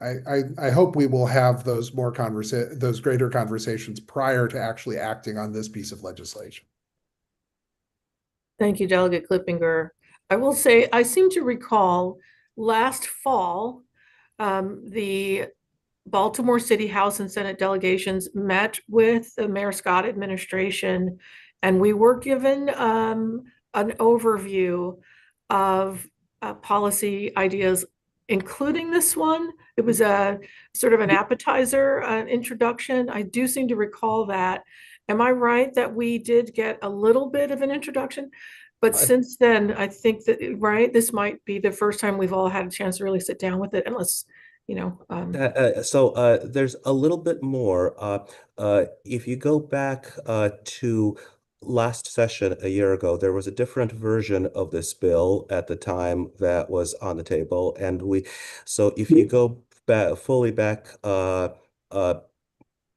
I hope we will have those greater conversations prior to actually acting on this piece of legislation. Thank you, Delegate Clippinger. I will say, I seem to recall last fall, the Baltimore City House and Senate delegations met with the Mayor Scott administration, and we were given an overview of policy ideas, including this one. It was a sort of an appetizer, an introduction. I do seem to recall that. Am I right that we did get a little bit of an introduction? But since then, I think that, right, this might be the first time we've all had a chance to really sit down with it, unless There's a little bit more. If you go back to last session a year ago, there was a different version of this bill at the time that was on the table, and so if you go back fully back uh, a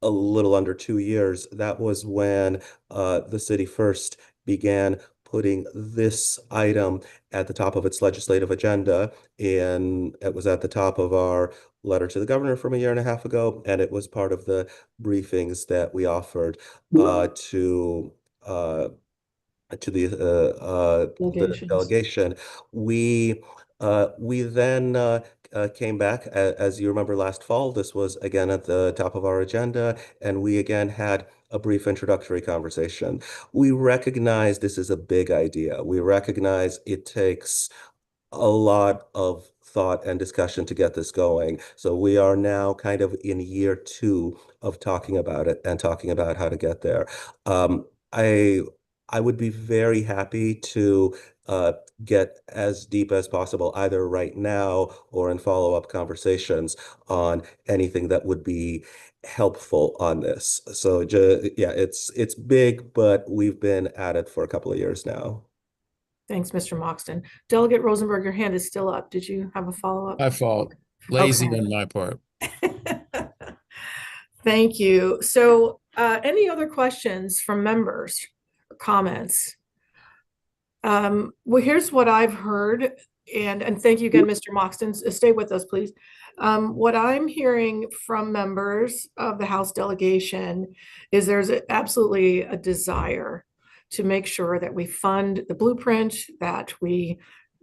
little under 2 years, that was when the city first began putting this item at the top of its legislative agenda. And it was at the top of our letter to the governor from a year and a half ago. And it was part of the briefings that we offered to the delegation. We then came back, as you remember last fall. This was again at the top of our agenda, and we again had a brief introductory conversation. We recognize this is a big idea. We recognize it takes a lot of thought and discussion to get this going. So we are now kind of in year 2 of talking about it and talking about how to get there. Um, I I would be very happy to get as deep as possible, either right now or in follow-up conversations on anything that would be helpful on this. So yeah, it's big, but we've been at it for a couple of years now. Thanks, Mr. Moxton. Delegate Rosenberg, your hand is still up. Did you have a follow-up? My fault. Lazy Okay. on my part. Thank you. So any other questions from members or comments? Well, here's what I've heard, and thank you again, Mr. Moxton. Stay with us, please. What I'm hearing from members of the House delegation is there's absolutely a desire to make sure that we fund the blueprint, that we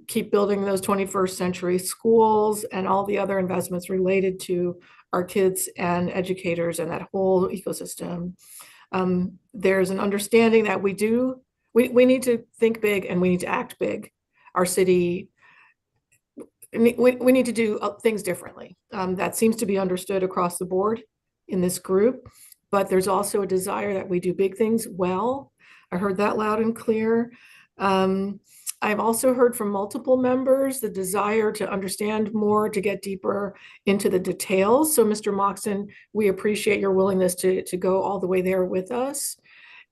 keep building those 21st century schools and all the other investments related to our kids and educators and that whole ecosystem. There's an understanding that we need to think big and we need to act big. Our city, we need to do things differently. That seems to be understood across the board in this group, but there's also a desire that we do big things well. I heard that loud and clear. I've also heard from multiple members the desire to understand more, to get deeper into the details. So Mr. Moxton, we appreciate your willingness to go all the way there with us.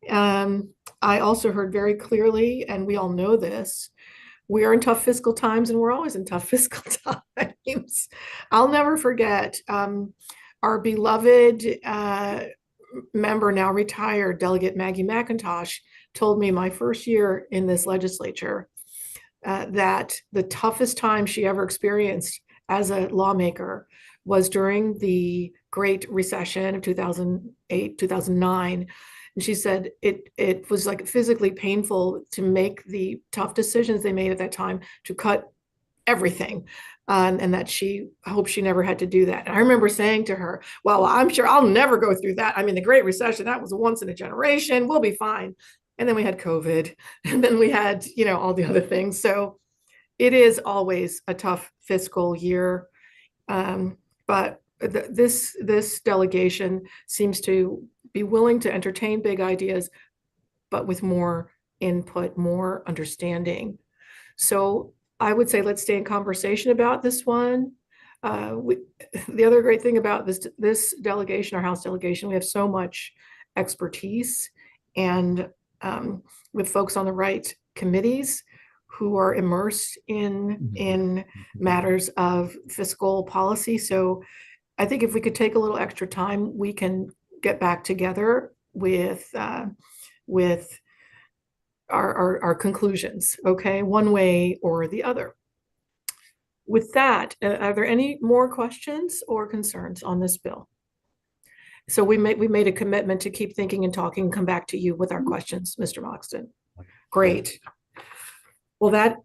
I also heard very clearly, and we all know this, we are in tough fiscal times and we're always in tough fiscal times. I'll never forget our beloved member, now retired, Delegate Maggie McIntosh, told me my first year in this legislature that the toughest time she ever experienced as a lawmaker was during the Great Recession of 2008, 2009. And she said it was like physically painful to make the tough decisions they made at that time to cut everything. And that she hoped she never had to do that. And I remember saying to her, well, I'm sure I'll never go through that. I mean, the Great Recession, that was once in a generation. We'll be fine. And then we had COVID, and then we had, all the other things. So it is always a tough fiscal year. But this delegation seems to be willing to entertain big ideas, but with more input, more understanding. So I would say let's stay in conversation about this one. The other great thing about this delegation, our House delegation, we have so much expertise, and with folks on the right committees who are immersed in matters of fiscal policy. So I think if we could take a little extra time, we can get back together with our conclusions, okay, one way or the other. With that, are there any more questions or concerns on this bill? So we made a commitment to keep thinking and talking and come back to you with our questions, Mr. Moxton. Great. Well, that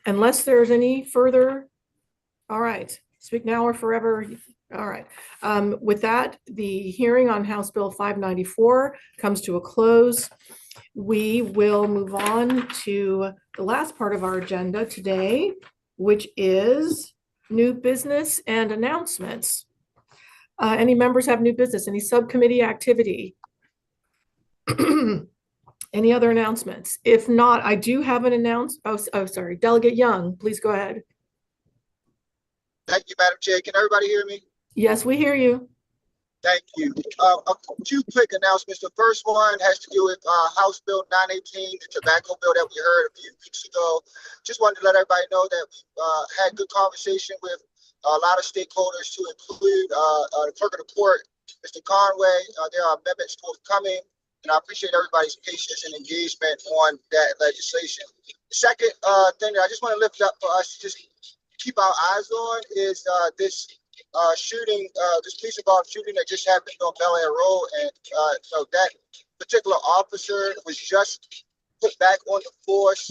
unless there's any further, all right, speak now or forever. All right. With that, the hearing on House Bill 594 comes to a close. We will move on to the last part of our agenda today, which is new business and announcements. Any members have new business? Any subcommittee activity? Any other announcements? If not, I do have an announcement. Oh, sorry. Delegate Young, please go ahead. Thank you, Madam Chair. Can everybody hear me? Yes, we hear you. Thank you. Two quick announcements. The first one has to do with House Bill 918, the tobacco bill that we heard a few weeks ago. Just wanted to let everybody know that we had good conversation with a lot of stakeholders, to include the clerk of the court, Mr. Conway. There are amendments forthcoming, and I appreciate everybody's patience and engagement on that legislation. The second thing that I just want to lift up for us to just keep our eyes on is this shooting, this police involved shooting that just happened on Bel Air Road, and so that particular officer was just put back on the force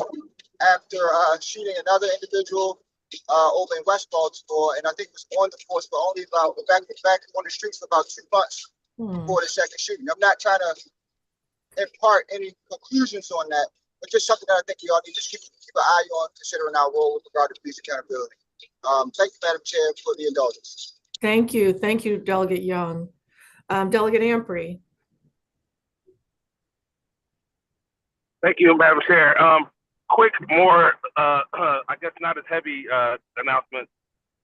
after shooting another individual over in West Baltimore, and I think was on the force for only about back on the streets for about 2 months before the second shooting. I'm not trying to impart any conclusions on that, but just something that I think you all need to keep an eye on, considering our role with regard to police accountability. Thank you, Madam Chair, for the indulgence. Thank you, Delegate Young. Delegate Ampry. Thank you, Madam Chair. Quick, more, I guess not as heavy announcement.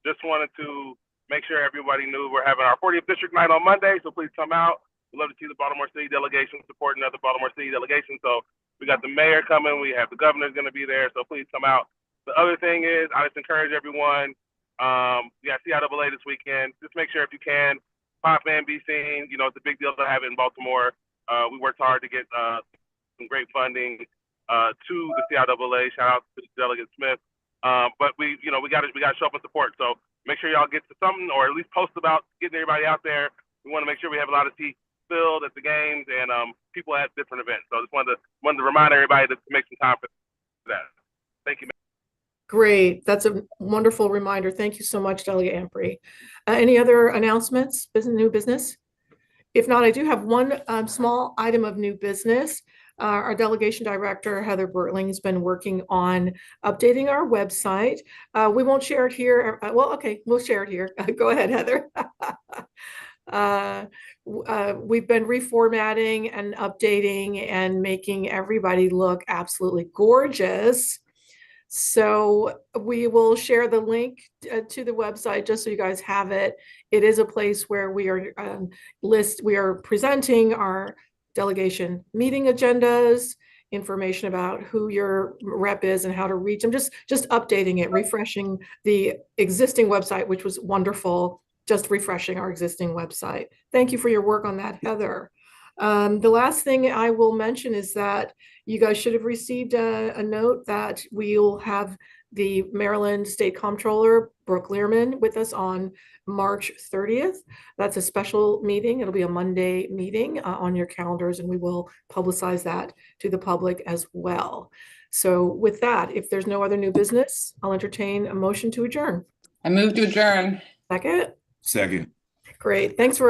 Just wanted to make sure everybody knew we're having our 40th District Night on Monday, so please come out. We'd love to see the Baltimore City delegation supporting other Baltimore City delegations. So we got the mayor coming, we have the governor's going to be there, so please come out. The other thing is, I just encourage everyone, we got CIAA this weekend. Just make sure if you can, pop in, be seen. You know, it's a big deal to have it in Baltimore. We worked hard to get some great funding to the CIAA. Shout out to Delegate Smith. But we got to show up and support. So make sure y'all get to something, or at least post about getting everybody out there. We want to make sure we have a lot of seats filled at the games and people at different events. So I just wanted to remind everybody to make some time for that. Thank you. Great. That's a wonderful reminder. Thank you so much, Delegate Ampry. Any other announcements, new business? If not, I do have one small item of new business. Our delegation director, Heather Bertling, has been working on updating our website. We won't share it here. Well, okay, we'll share it here. Go ahead, Heather. We've been reformatting and updating and making everybody look absolutely gorgeous. So we will share the link to the website just so you guys have it. It is a place where we are presenting our delegation meeting agendas, information about who your rep is and how to reach them, just updating it, refreshing the existing website, which was wonderful, just refreshing our existing website. Thank you for your work on that, Heather. The last thing I will mention is that you guys should have received a note that we'll have the Maryland State Comptroller, Brooke Learman, with us on March 30th. That's a special meeting. It'll be a Monday meeting on your calendars, and we will publicize that to the public as well. So with that, if there's no other new business, I'll entertain a motion to adjourn. I move to adjourn. Second? Second. Great. Thanks for